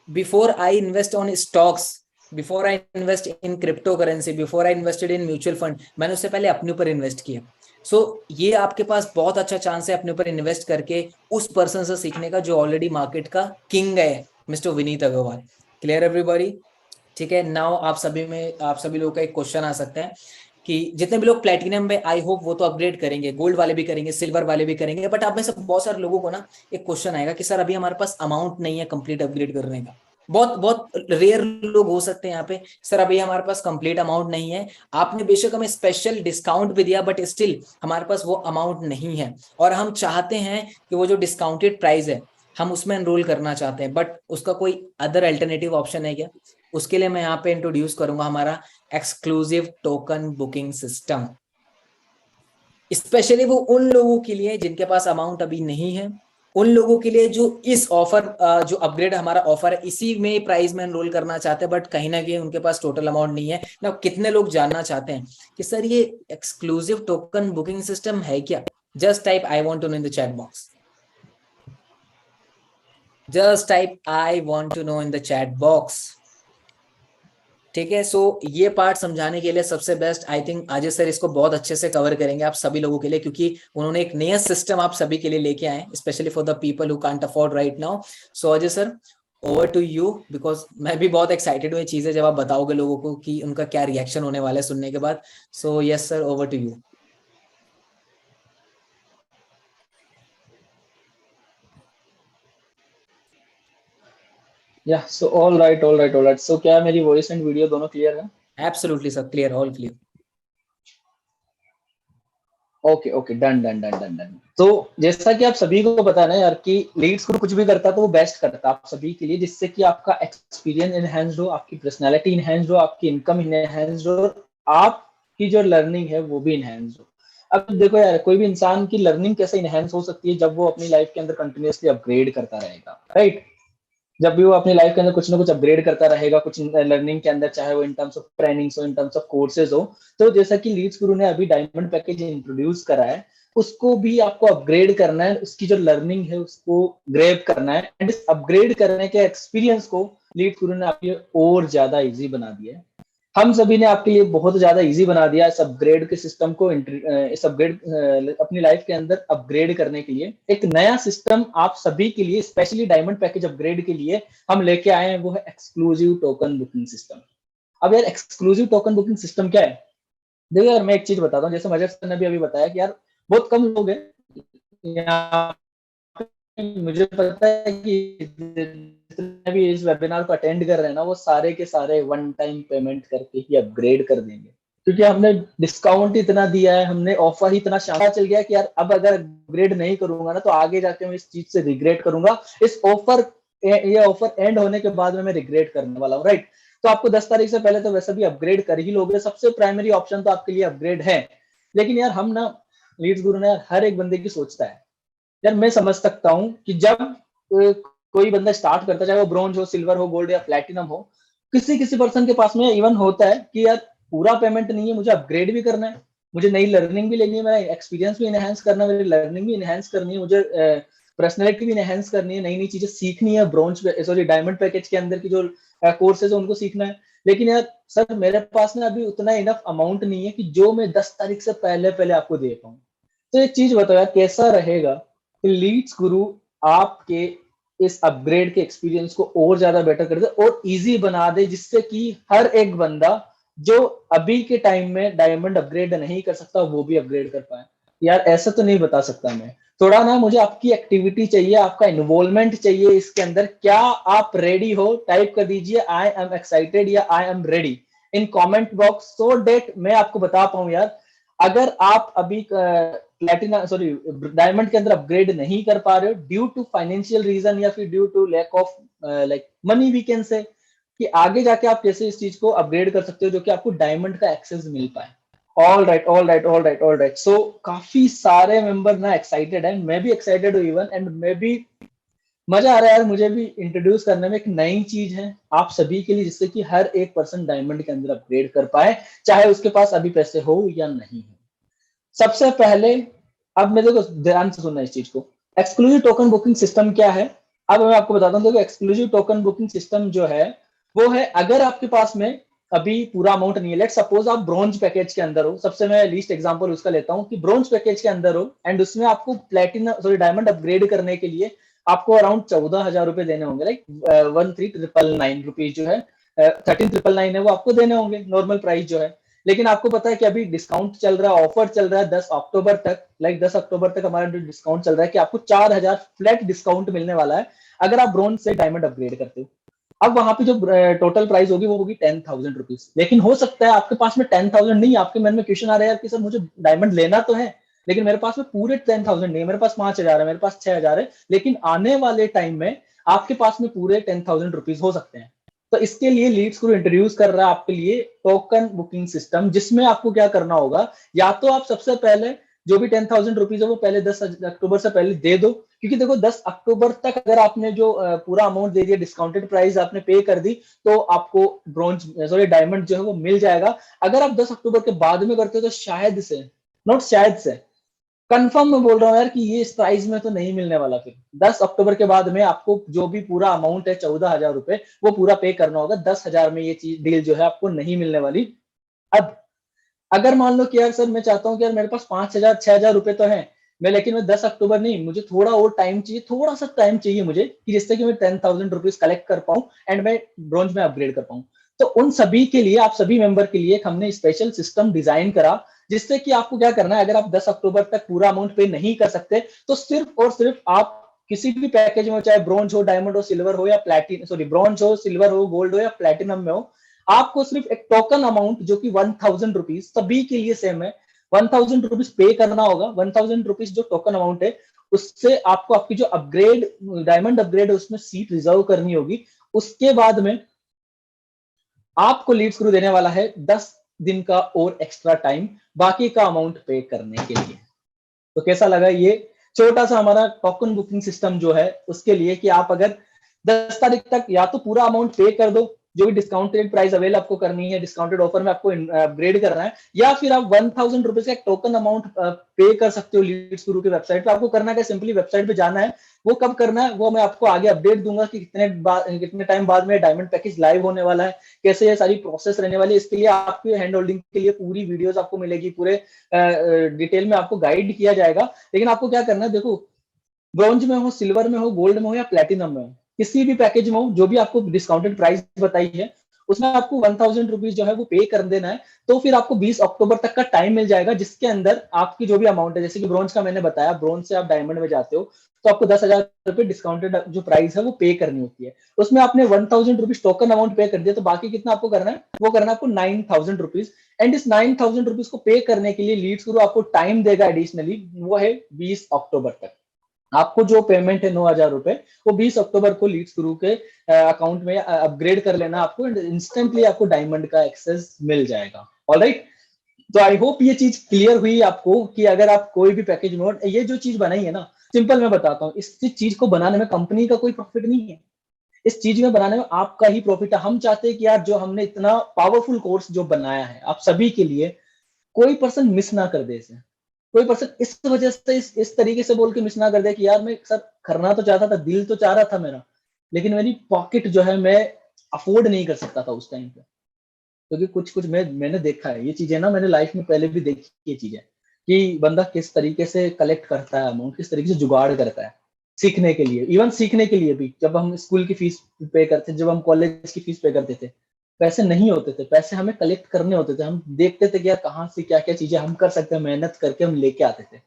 before I invest on stocks, before I invest in crypto currency, before I invested in mutual fund, मैंने उससे पहले अपने ऊपर इन्वेस्ट किया. सो ये आपके पास बहुत अच्छा चांस है अपने ऊपर इन्वेस्ट करके उस पर्सन से सीखने का जो ऑलरेडी मार्केट का किंग है, mister Vineet Agarwal. Clear everybody? ठीक है, नाउ आप सभी लोगों का एक क्वेश्चन आ सकता है कि जितने भी लोग प्लेटिनम पे, आई होप वो तो अपग्रेड करेंगे, गोल्ड वाले भी करेंगे, सिल्वर वाले भी करेंगे, बट आप में से बहुत सारे लोगों को ना एक क्वेश्चन आएगा कि सर अभी हमारे पास अमाउंट नहीं है कंप्लीट अपग्रेड करने का. बहुत बहुत रेयर लोग हो सकते हैं यहाँ पे, सर अभी हमारे पास कंप्लीट अमाउंट नहीं है. आपने बेशक हमें स्पेशल डिस्काउंट भी दिया, बट स्टिल हमारे पास वो अमाउंट नहीं है, और हम चाहते हैं कि वो जो डिस्काउंटेड प्राइस है हम उसमें एनरोल करना चाहते हैं, बट उसका कोई अदर अल्टरनेटिव ऑप्शन है क्या? उसके लिए मैं यहाँ पे इंट्रोड्यूस करूंगा हमारा exclusive token booking system. Specially वो उन लोगों के लिए जिनके पास अमाउंट अभी नहीं है, उन लोगों के लिए जो इस ऑफर, जो अपग्रेड हमारा ऑफर है, इसी में प्राइस में एनरोल करना चाहते हैं, बट कहीं ना कहीं उनके पास टोटल अमाउंट नहीं है ना. कितने लोग जानना चाहते हैं कि सर ये एक्सक्लूसिव टोकन बुकिंग सिस्टम है क्या? Just type I want to know in the chat box. Just type I want to know in the chat box. ठीक है, सो ये पार्ट समझाने के लिए सबसे best I think Ajay sir इसको बहुत अच्छे से कवर करेंगे आप सभी लोगों के लिए, क्योंकि उन्होंने एक नया सिस्टम आप सभी के लिए लेके आए, specially for the people who can't afford right now. So Ajay sir, over to you, because मैं भी बहुत एक्साइटेड हूँ ये चीजें जब आप बताओगे लोगों को कि उनका क्या रिएक्शन होने वाला है सुनने के बाद. So yes sir, over to you. Yeah so all right. सो क्या मेरी वॉइस एंड वीडियो दोनों क्लियर है? Absolutely sir, clear, all clear. Okay done. तो जैसा कि आप सभी को पता है ना यार कि लीड्स को कुछ भी करता है तो वो बेस्ट करता है आप सभी के लिए, जिससे कि आपका एक्सपीरियंस इनहेंस हो, आपकी पर्सनालिटी इनहेंस हो, आपकी इनकम इनहेंस हो, आपकी जो लर्निंग है वो भी इनहेंस हो. अब देखो यार, कोई भी इंसान की लर्निंग कैसे इनहेंस हो सकती है जब वो अपनी लाइफ के अंदर कंटिन्यूअसली अपग्रेड करता रहेगा, राइट? जब भी वो अपनी लाइफ के अंदर कुछ ना कुछ अपग्रेड करता रहेगा, कुछ लर्निंग के अंदर, चाहे वो इन टर्म्स ऑफ ट्रेनिंग्स हो, इन टर्म्स ऑफ कोर्सेज हो. तो जैसा कि लीड्स गुरु ने अभी डायमंड पैकेज इंट्रोड्यूस करा है, उसको भी आपको अपग्रेड करना है, उसकी जो लर्निंग है उसको ग्रैब करना है, एंड इस अपग्रेड करने के एक्सपीरियंस को लीड्स गुरु ने आपके और ज्यादा इजी बना दिया है. हम सभी ने आपके लिए बहुत ज्यादा इजी बना दिया इस अपग्रेड के सिस्टम को, इस अपग्रेड अपनी लाइफ के अंदर अपग्रेड करने के लिए एक नया सिस्टम आप सभी के लिए, स्पेशली डायमंड पैकेज अपग्रेड के लिए हम लेके आए हैं. वो है एक्सक्लूसिव टोकन बुकिंग सिस्टम. अब यार एक्सक्लूसिव टोकन बुकिंग सिस्टम क्या है? देखो यार, मैं एक चीज बताता हूँ, जैसे मजर सर ने भी अभी बताया कि यार बहुत कम लोग हैं यहाँ, मुझे पता है कि जितने भी इस वेबिनार को अटेंड कर रहे हैं ना, वो सारे के सारे वन टाइम पेमेंट करके ही अपग्रेड कर देंगे, क्योंकि हमने डिस्काउंट इतना दिया है, हमने ऑफर इतना शानदार चल गया कि यार अब अगर अपग्रेड नहीं करूंगा ना तो आगे जाके मैं इस चीज से रिग्रेट करूंगा. इस ऑफर, ये ऑफर एंड होने के बाद में मैं रिग्रेट करने वाला हूँ, राइट? तो आपको 10 तारीख से पहले तो वैसे भी अपग्रेड कर ही लोगे, सबसे प्राइमरी ऑप्शन तो आपके लिए अपग्रेड है. लेकिन यार हम ना, लीड्स गुरु ने हर एक बंदे की सोचता है. यार मैं समझ सकता हूँ कि जब कोई बंदा स्टार्ट करता है, चाहे वो ब्रॉन्ज हो, सिल्वर हो, गोल्ड या प्लेटिनम हो, किसी किसी पर्सन के पास में इवन होता है कि यार पूरा पेमेंट नहीं है, मुझे अपग्रेड भी करना है, मुझे नई लर्निंग भी लेनी है, मेरा एक्सपीरियंस भी इनहेंस करना है, मेरी लर्निंग भी इनहेंस करनी है, मुझे पर्सनैलिटी भी इनहेंस करनी है, नई नई चीजें सीखनी है, ब्रॉन्ज सॉरी डायमंड पैकेज के अंदर की जो कोर्सेज है उनको सीखना है. लेकिन यार सर मेरे पास ना अभी उतना इनफ अमाउंट नहीं है कि जो मैं 10 तारीख से पहले पहले आपको दे पाऊँ. तो एक चीज बताओ यार, कैसा रहेगा कि लीड्स गुरु आपके इस अपग्रेड के एक्सपीरियंस को और ज्यादा बेटर कर दे और इजी बना दे, जिससे कि हर एक बंदा जो अभी के टाइम में डायमंड अपग्रेड नहीं कर सकता वो भी अपग्रेड कर पाए. यार ऐसा तो नहीं बता सकता मैं, थोड़ा ना मुझे आपकी एक्टिविटी चाहिए, आपका इन्वॉल्वमेंट चाहिए इसके अंदर. क्या आप रेडी हो? टाइप कर दीजिए आई एम एक्साइटेड या I am ready in comment box, so that मैं आपको बता पाऊं यार. अगर आप अभी प्लैटिनम सॉरी डायमंड के अंदर अपग्रेड नहीं कर पा रहे हो ड्यू टू फाइनेंशियल रीजन या फिर due to lack of like money, we can say, कि आगे जाके आप कैसे इस चीज को अपग्रेड कर सकते हो जो कि आपको डायमंड का एक्सेस मिल पाए. All right. सो काफी सारे मेंबर ना एक्साइटेड है, मैं भी एक्साइटेड हूँ इवन, एंड मैं भी मजा आ रहा है यार, मुझे भी इंट्रोड्यूस करने में। एक नई चीज है आप सभी के लिए, जिससे कि हर एक पर्सन डायमंड के अंदर अपग्रेड कर पाए, चाहे उसके पास अभी पैसे हो या नहीं हो। सबसे पहले, अब मैं देखो ध्यान से सुनना इस चीज को, एक्सक्लूसिव टोकन बुकिंग सिस्टम क्या है। अब मैं आपको बताता हूँ, देखो एक्सक्लूसिव टोकन बुकिंग सिस्टम जो है वो है, अगर आपके पास में अभी पूरा अमाउंट नहीं है, लेट सपोज आप ब्रॉन्ज पैकेज के अंदर हो, सबसे मैं लीस्ट एग्जांपल उसका लेता हूँ कि ब्रॉन्ज पैकेज के अंदर हो एंड उसमें आपको प्लेटिनम सॉरी डायमंड अपग्रेड करने के लिए आपको अराउंड 14,000 रुपए देने होंगे, लाइक 13,999 रुपीज जो है, 13,999 है वो आपको देने होंगे, नॉर्मल प्राइस जो है। लेकिन आपको पता है कि अभी डिस्काउंट चल रहा है, ऑफर चल रहा है 10 अक्टूबर तक, लाइक 10 अक्टूबर तक हमारा जो डिस्काउंट चल रहा है कि आपको 4,000 फ्लैट डिस्काउंट मिलने वाला है अगर आप ब्रॉन्ज से डायमंड अपग्रेड करते हो। अब वहां पे जो टोटल प्राइस होगी वो होगी 10,000 रुपीज। लेकिन हो सकता है आपके पास में 10,000 नहीं, आपके मन में क्वेश्चन आ रहा है यार कि सर मुझे डायमंड लेना तो है लेकिन मेरे पास में पूरे 10,000 नहीं है, मेरे पास 5,000 है, मेरे पास 6,000 है, लेकिन आने वाले टाइम में आपके पास में पूरे 10,000 रुपीज हो सकते हैं। तो इसके लिए लीड्स को इंट्रोड्यूस कर रहा है आपके लिए टोकन बुकिंग सिस्टम, जिसमें आपको क्या करना होगा, या तो आप सबसे पहले जो भी 10,000 रुपीज है वो पहले 10 अक्टूबर से पहले दे दो, क्योंकि देखो 10 अक्टूबर तक अगर आपने जो पूरा अमाउंट दे दिया, डिस्काउंटेड प्राइस आपने पे कर दी, तो आपको ब्रॉन्ज सॉरी डायमंड जो है वो मिल जाएगा। अगर आप 10 अक्टूबर के बाद में करते हो तो शायद से, नॉट शायद से, कंफर्म मैं बोल रहा हूँ यार कि ये इस प्राइस में तो नहीं मिलने वाला। फिर 10 अक्टूबर के बाद में आपको जो भी पूरा अमाउंट है 14,000 रुपए वो पूरा पे करना होगा, 10,000 में ये चीज डील जो है आपको नहीं मिलने वाली। अब अगर मान लो कि यार सर मैं चाहता हूँ कि यार मेरे पास 5,000 6,000 रुपए तो है, मैं लेकिन मैं 10 अक्टूबर नहीं, मुझे थोड़ा और टाइम चाहिए, थोड़ा सा टाइम चाहिए मुझे कि जिससे कि मैं 10,000 रुपीज कलेक्ट कर पाऊं एंड मैं ब्रॉन्ज में अपग्रेड कर पाऊं। तो उन सभी के लिए, आप सभी मेंबर के लिए हमने स्पेशल सिस्टम डिजाइन करा, जिससे कि आपको क्या करना है, अगर आप 10 अक्टूबर तक पूरा अमाउंट पे नहीं कर सकते तो सिर्फ और सिर्फ आप किसी भी पैकेज में, चाहे ब्रॉन्ज हो, डायमंड हो, सिल्वर हो या प्लेटिनम, सॉरी ब्रॉन्ज हो, सिल्वर हो, गोल्ड हो या प्लेटिनम में हो, आपको सिर्फ एक टोकन अमाउंट जो कि 1,000 रुपीज सभी के लिए सेम है, 1,000 रुपीज पे करना होगा। 1,000 रुपीज जो टोकन अमाउंट है उससे आपको आपकी जो अपग्रेड डायमंड अपग्रेड है उसमें सीट रिजर्व करनी होगी। उसके बाद में आपको लीड्स क्रू देने वाला है 10 दिन का और एक्स्ट्रा टाइम बाकी का अमाउंट पे करने के लिए। तो कैसा लगा ये छोटा सा हमारा टोकन बुकिंग सिस्टम जो है उसके लिए, कि आप अगर 10 तारीख तक या तो पूरा अमाउंट पे कर दो, जो भी डिस्काउंटेड प्राइस अवेल आपको करनी है, डिस्काउंटेड ऑफर में आपको अपग्रेड करना है, या फिर आप 1,000 रुपीज का टोकन अमाउंट पे कर सकते हो लीड्स गुरु की वेबसाइट पे। आपको करना है सिंपली वेबसाइट पे जाना है, वो कब करना है वो मैं आपको आगे अपडेट दूंगा कि कितने टाइम बाद में डायमंड पैकेज लाइव होने वाला है, कैसे ये सारी प्रोसेस रहने वाली है। इसके लिए आपकी हैंड होल्डिंग के लिए पूरी वीडियोस आपको मिलेगी, पूरे डिटेल में आपको गाइड किया जाएगा। लेकिन आपको क्या करना है, देखो ब्रॉन्ज में हो, सिल्वर में हो, गोल्ड में हो या प्लेटिनम में हो, किसी भी पैकेज में हो, जो भी आपको डिस्काउंटेड प्राइस बताई है उसमें आपको 1,000 रुपीज जो है वो पे कर देना है। तो फिर आपको 20 अक्टूबर तक का टाइम मिल जाएगा, जिसके अंदर आपकी जो भी अमाउंट है, जैसे कि ब्रॉन्ज का मैंने बताया, ब्रॉन्ज से आप डायमंड में जाते हो तो आपको 10,000 रुपए डिस्काउंटेड जो प्राइस है वो पे करनी होती है। उसमें आपने 1,000 रुपीज टोकन अमाउंट पे कर दिया, तो बाकी कितना आपको करना है, वो करना है आपको 9,000 रुपीज। एंड इस 9,000 रुपीज को पे करने के लिए लीड्स गुरु आपको टाइम देगा एडिशनली, वो है 20 अक्टूबर तक। आपको जो पेमेंट है 9,000 रुपए, वो 20 अक्टूबर को लीड्स गुरु के अकाउंट में अपग्रेड कर लेना, आपको इंस्टेंटली आपको डायमंड का एक्सेस मिल जाएगा। ऑलराइट, तो आई होप ये चीज क्लियर हुई आपको कि अगर आप कोई भी पैकेज में, ये जो चीज बनाई है ना, सिंपल मैं बताता हूँ, इस चीज को बनाने में कंपनी का कोई प्रॉफिट नहीं है, इस चीज में बनाने में आपका ही प्रॉफिट है। हम चाहते हैं कि यार जो हमने इतना पावरफुल कोर्स जो बनाया है आप सभी के लिए, कोई पर्सन मिस ना कर दे इसे, कोई पर्सन इस वजह से इस तरीके से बोल के मिस ना कर दे कि यार मैं सर करना तो चाहता था, दिल तो चाह रहा था मेरा, लेकिन मेरी पॉकेट जो है मैं अफोर्ड नहीं कर सकता था उस टाइम पे। क्योंकि कुछ कुछ मैंने देखा है ये चीजें ना, मैंने लाइफ में पहले भी देखी ये चीजें कि बंदा किस तरीके से कलेक्ट करता है अमाउंट, किस तरीके से जुगाड़ करता है सीखने के लिए। इवन सीखने के लिए भी, जब हम स्कूल की फीस पे करते, जब हम कॉलेज की फीस पे करते थे, पैसे नहीं होते थे, पैसे हमें कलेक्ट करने होते थे। हम देखते थे कि यार कहाँ से क्या क्या चीजें हम कर सकते हैं, मेहनत करके हम लेके आते थे।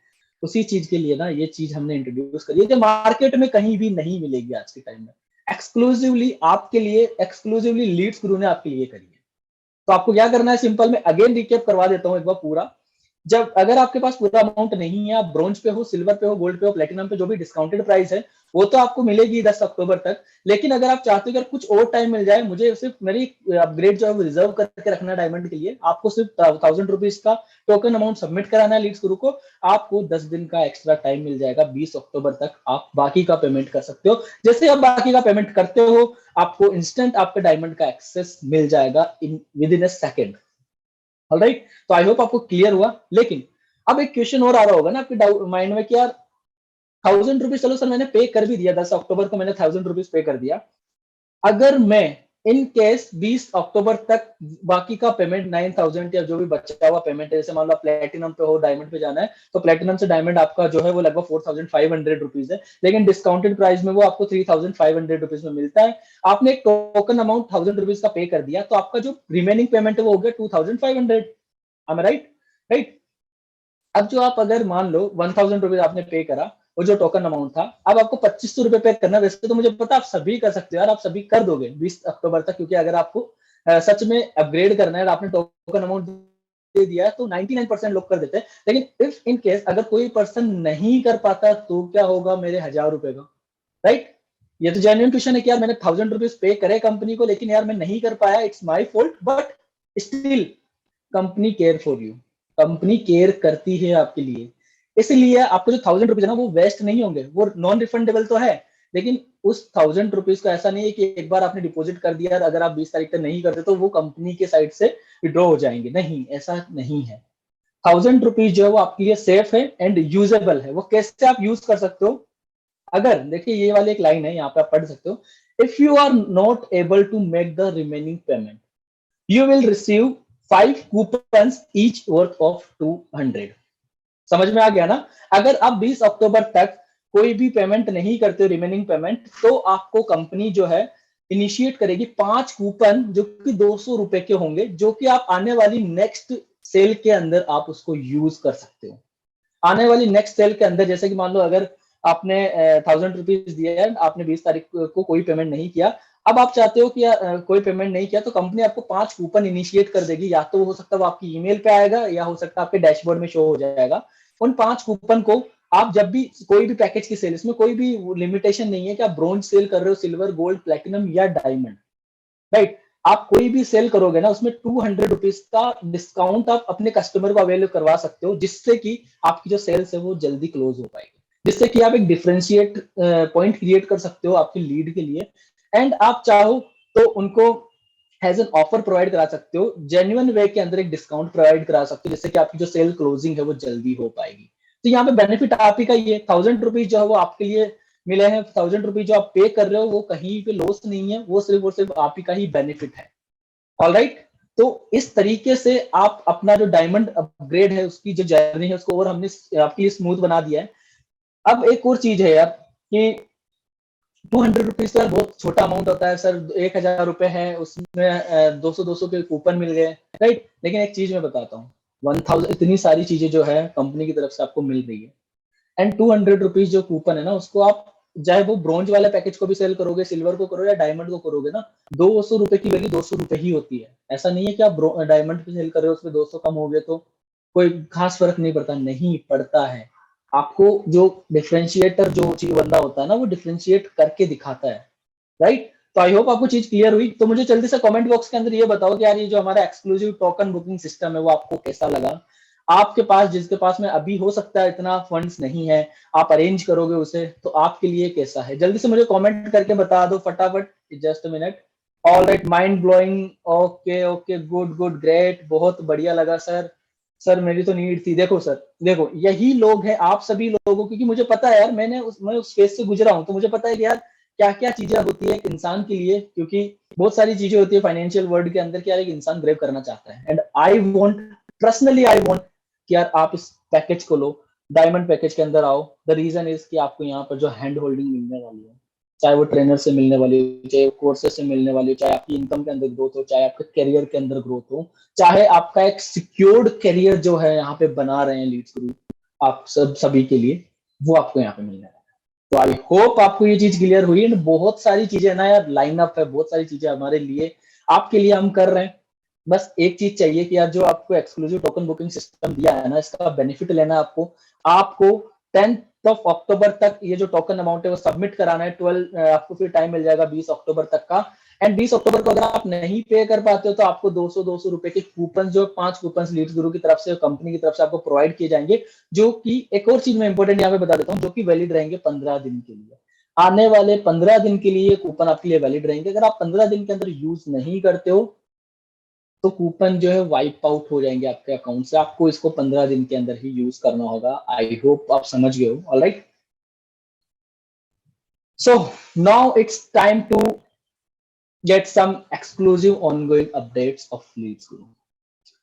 उसी चीज के लिए ना ये चीज हमने इंट्रोड्यूस करी है, जो मार्केट में कहीं भी नहीं मिलेगी आज के टाइम में, एक्सक्लूसिवली आपके लिए, एक्सक्लूसिवली लीड्स गुरु ने आपके लिए करी है। तो आपको क्या करना है, सिंपल मैं अगेन रिकेप करवा देता हूँ एक बार पूरा, जब अगर आपके पास पूरा अमाउंट नहीं है, आप ब्रोंज पे हो, सिल्वर पे हो, गोल्ड पे हो, प्लेटिनम पे, जो भी डिस्काउंटेड प्राइस है वो तो आपको मिलेगी 10 अक्टूबर तक। लेकिन अगर आप चाहते हो कि कुछ और टाइम मिल जाए, मुझे सिर्फ मेरी अपग्रेड जो है वो रिजर्व करके रखना डायमंड के लिए, आपको सिर्फ 1000 रुपीज का टोकन अमाउंट सबमिट कराना है लीड्स गुरु को, आपको 10 दिन का एक्स्ट्रा टाइम मिल जाएगा। 20 अक्टूबर तक आप बाकी का पेमेंट कर सकते हो। जैसे आप बाकी का पेमेंट करते हो, आपको इंस्टेंट आपके डायमंड का एक्सेस मिल जाएगा with in a second. Alright, तो आई होप आपको क्लियर हुआ। लेकिन अब एक क्वेश्चन और आ रहा होगा ना आपके माइंड में कि यार 1000 रुपीज, चलो सर मैंने पे कर भी दिया, 10 अक्टूबर को मैंने 1000 रुपीज पे कर दिया, अगर मैं इन केस 20 अक्टूबर तक बाकी का पेमेंट 9000 या जो भी बचा हुआ पेमेंट है, जैसे मान लो प्लेटिनम पे हो, डायमंड पे जाना है, तो प्लेटिनम से डायमंड आपका जो है वो लगभग 4500 रुपीज है, लेकिन डिस्काउंटेड प्राइस में वो आपको 3500 रुपीज में मिलता है। आपने एक टोकन अमाउंट 1000 रुपीज का पे कर दिया, तो आपका जो रिमेनिंग पेमेंट है वो हो गया 2500। am I right? राइट। अब जो आप अगर मान लो 1000 रुपीज आपने पे करा, वो जो टोकन अमाउंट था, अब आपको 2500 रुपए पे करना। वैसे तो मुझे पता आप सभी कर सकते हो यार, आप सभी कर दोगे 20 अक्टूबर तक, क्योंकि अगर आपको सच में अपग्रेड करना है, आपने टोकन अमाउंट दे दिया है, तो 99% लोग कर देते हैं। लेकिन इफ इन केस अगर कोई पर्सन नहीं कर पाता, तो क्या होगा मेरे 1000 रुपए का? राइट, ये तो जेन्युइन क्वेश्चन है कि यार मैंने 1000 रुपीज पे करे कंपनी को, लेकिन यार मैं नहीं कर पाया, it's my fault, but still company care for you, company care करती है आपके लिए। इसलिए आपको जो 1000 रुपीज है ना, वो वेस्ट नहीं होंगे, वो नॉन रिफंडेबल तो है, लेकिन उस 1000 रुपीज को ऐसा नहीं है कि एक बार आपने डिपॉजिट कर दिया, अगर आप 20 तारीख तक नहीं करते तो वो कंपनी के साइड से विड्रॉ हो जाएंगे। नहीं, ऐसा नहीं है। 1000 रुपीज जो है वो आपके लिए सेफ है एंड यूजेबल है। वो कैसे आप यूज कर सकते हो? अगर देखिए ये वाली एक लाइन है, यहाँ पे आप पढ़ सकते हो, if you are not able to make the remaining payment, you will receive 5 coupons each worth of 200। समझ में आ गया ना? अगर आप 20 अक्टूबर तक कोई भी पेमेंट नहीं करते रिमेनिंग पेमेंट, तो आपको कंपनी जो है इनिशिएट करेगी 5 कूपन, जो कि 200 रुपए के होंगे, जो कि आप आने वाली नेक्स्ट सेल के अंदर आप उसको यूज कर सकते हो। आने वाली नेक्स्ट सेल के अंदर, जैसे कि मान लो अगर आपने 1000 रुपीज दिया है, आपने 20 तारीख को कोई पेमेंट नहीं किया, अब आप चाहते हो कि कोई पेमेंट नहीं किया, तो कंपनी आपको 5 कूपन इनिशिएट कर देगी। या तो हो सकता है वो आपकी ईमेल पे आएगा, या हो सकता है आपके डैशबोर्ड में शो हो जाएगा। उन 5 कूपन को आप जब भी कोई भी पैकेज की सेल, इसमें कोई भी लिमिटेशन नहीं है कि आप ब्रोंज सेल कर रहे हो, सिल्वर, गोल्ड, प्लेटिनम या डायमंड, राइट, आप कोई भी सेल करोगे ना, उसमें 200 रुपीज का डिस्काउंट आप अपने कस्टमर को अवेल करवा सकते हो, जिससे कि आपकी जो सेल्स है वो जल्दी क्लोज हो पाएगी, जिससे कि आप एक डिफरेंशिएट पॉइंट क्रिएट कर सकते हो आपकी लीड के लिए। एंड आप चाहो तो उनको एज एन ऑफर प्रोवाइड करा सकते हो, जेन्युइन वे के अंदर एक डिस्काउंट प्रोवाइड करा सकते हो, जिससे कि आपकी जो सेल क्लोजिंग है वो जल्दी हो पाएगी। तो यहाँ पे बेनिफिट आप ही का ही है। 1000 रुपीज जो है वो आपके लिए मिले हैं, 1000 रुपीज जो आप पे कर रहे हो वो कहीं पे लॉस नहीं है, वो सिर्फ और सिर्फ आप ही का ही बेनिफिट है। ऑलराइट, तो इस तरीके से आप अपना जो डायमंड अपग्रेड है उसकी जो जर्नी है उसको और हमने आपके लिए स्मूथ बना दिया है। अब एक और चीज है यार कि 200 रुपीज का बहुत छोटा अमाउंट होता है सर, 1000 रुपए है, उसमें 200 के कूपन मिल गए, राइट। लेकिन एक चीज मैं बताता हूँ, 1000 इतनी सारी चीजें जो है कंपनी की तरफ से आपको मिल रही है, एंड 200 रुपीज जो कूपन है ना, उसको आप चाहे वो ब्रॉन्ज वाले पैकेज को भी सेल करोगे, सिल्वर को करो या डायमंड को करोगे ना, 200 रुपए की वैल्यू 200 रुपए ही होती है। ऐसा नहीं है कि आप डायमंड पे सेल कर रहे हो, उसमें 200 कम हो गए तो कोई खास फर्क नहीं पड़ता, नहीं पड़ता है। आपको जो डिफरेंशिएटर जो चीज बंदा होता है ना, वो डिफरेंशिएट करके दिखाता है, राइट। तो आई होप आपको चीज क्लियर हुई। तो मुझे जल्दी से कमेंट बॉक्स के अंदर ये बताओ कि यार ये जो हमारा एक्सक्लूसिव टोकन बुकिंग सिस्टम है वो आपको कैसा लगा। आपके पास, जिसके पास में अभी हो सकता है इतना फंड्स नहीं है, आप अरेंज करोगे उसे, तो आपके लिए कैसा है, जल्दी से मुझे कमेंट करके बता दो फटाफट। Just a minute. All right, mind blowing, okay okay, good good, great, बहुत बढ़िया लगा सर। सर मेरी तो नीड थी। देखो सर, देखो यही लोग हैं आप सभी लोगों, क्योंकि मुझे पता है यार, मैं उस फेज से गुजरा हूं, तो मुझे पता है कि यार क्या क्या चीजें होती है एक इंसान के लिए, क्योंकि बहुत सारी चीजें होती है फाइनेंशियल वर्ल्ड के अंदर, क्या एक इंसान ग्रेव करना चाहता है। And I want, personally I want कि यार आप इस पैकेज को लो, डायमंड पैकेज के अंदर आओ। द रीजन इज कि आपको यहाँ पर जो हैंड होल्डिंग मिलने वाली है, चाहे वो ट्रेनर से मिलने वाली हो, चाहे कोर्सेस से मिलने वाली हो, चाहे आपकी इनकम के अंदर ग्रोथ हो, चाहे आपके करियर के अंदर ग्रोथ हो, चाहे आपका एक सिक्योर्ड करियर जो है यहाँ पे बना रहे हैं लीड्स ग्रुप आप सभी के लिए, वो आपको यहाँ पे मिलने वाला है। तो आई होप आपको ये चीज क्लियर हुई। एंड बहुत सारी चीजें ना यार, लाइन अप है, बहुत सारी चीजें हमारे लिए, आपके लिए हम कर रहे हैं। बस एक चीज चाहिए कि यार जो आपको एक्सक्लूसिव टोकन बुकिंग सिस्टम दिया है ना, इसका बेनिफिट लेना है आपको 10th ऑफ अक्टूबर तक ये जो टोकन अमाउंट है वो सबमिट कराना है। 12 आपको फिर टाइम मिल जाएगा 20 अक्टूबर तक का। एंड 20 अक्टूबर को अगर आप नहीं पे कर पाते हो तो आपको 200 रुपए के कूपन, जो 5 कूपन लीड्स गुरु की तरफ से, कंपनी की तरफ से आपको प्रोवाइड किए जाएंगे, जो कि एक और चीज मैं इंपॉर्टेंट यहाँ पे बता देता हूँ, जो कि वैलिड रहेंगे 15 दिन के लिए। आने वाले 15 दिन के लिए कूपन आपके लिए वैलिड रहेंगे। अगर आप 15 दिन के अंदर यूज नहीं करते हो तो कूपन जो है वाइप आउट हो जाएंगे आपके अकाउंट से। आपको इसको 15 दिन के अंदर ही यूज करना होगा। आई होप आप समझ गए हो। Alright, so now it's time to get some exclusive ongoing updates of leads Guru.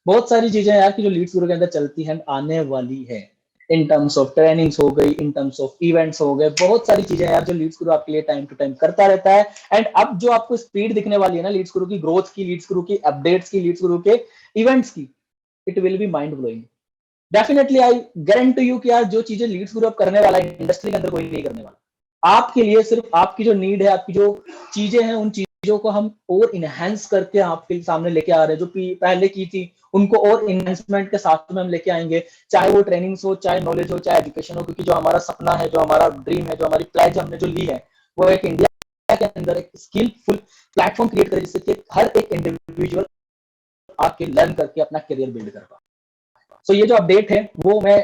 बहुत सारी चीजें यार कि जो लीड्स गुरु के अंदर चलती हैं, आने वाली है। इन टर्म्स ऑफ ट्रेनिंग्स हो गई, इन टर्म्स ऑफ इवेंट्स हो गए, बहुत सारी चीजें यार जो लीड्स गुरु आपके लिए टाइम टू टाइम करता रहता है। एंड अब जो आपको स्पीड दिखने वाली है ना लीड्स गुरु की ग्रोथ की, लीड्स गुरु की अपडेट्स की, लीड्स गुरु के इवेंट्स की, it will B mind blowing. Definitely I guarantee you कि यार जो चीजें लीड्स गुरु करने वाला है, इंडस्ट्री के अंदर कोई नहीं करने वाला। आपके लिए सिर्फ आपकी जो नीड है, आपकी जो चीजें हैं, उन चीजों को हम और इनहेंस करके आपके सामने लेके आ रहे हैं। जो पहले की थी उनको और इनहेंसमेंट के साथ में हम लेके आएंगे, चाहे वो ट्रेनिंग्स हो, चाहे नॉलेज हो, चाहे एजुकेशन हो। क्योंकि जो हमारा सपना है, जो हमारा ड्रीम है, जो हमारी प्लेज हमने जो ली है, वो एक इंडिया के अंदर एक स्किलफुल प्लेटफॉर्म क्रिएट करे, जिससे कि हर एक इंडिविजुअल आपके लर्न करके अपना करियर बिल्ड कर पाए। सो ये जो अपडेट है वो मैं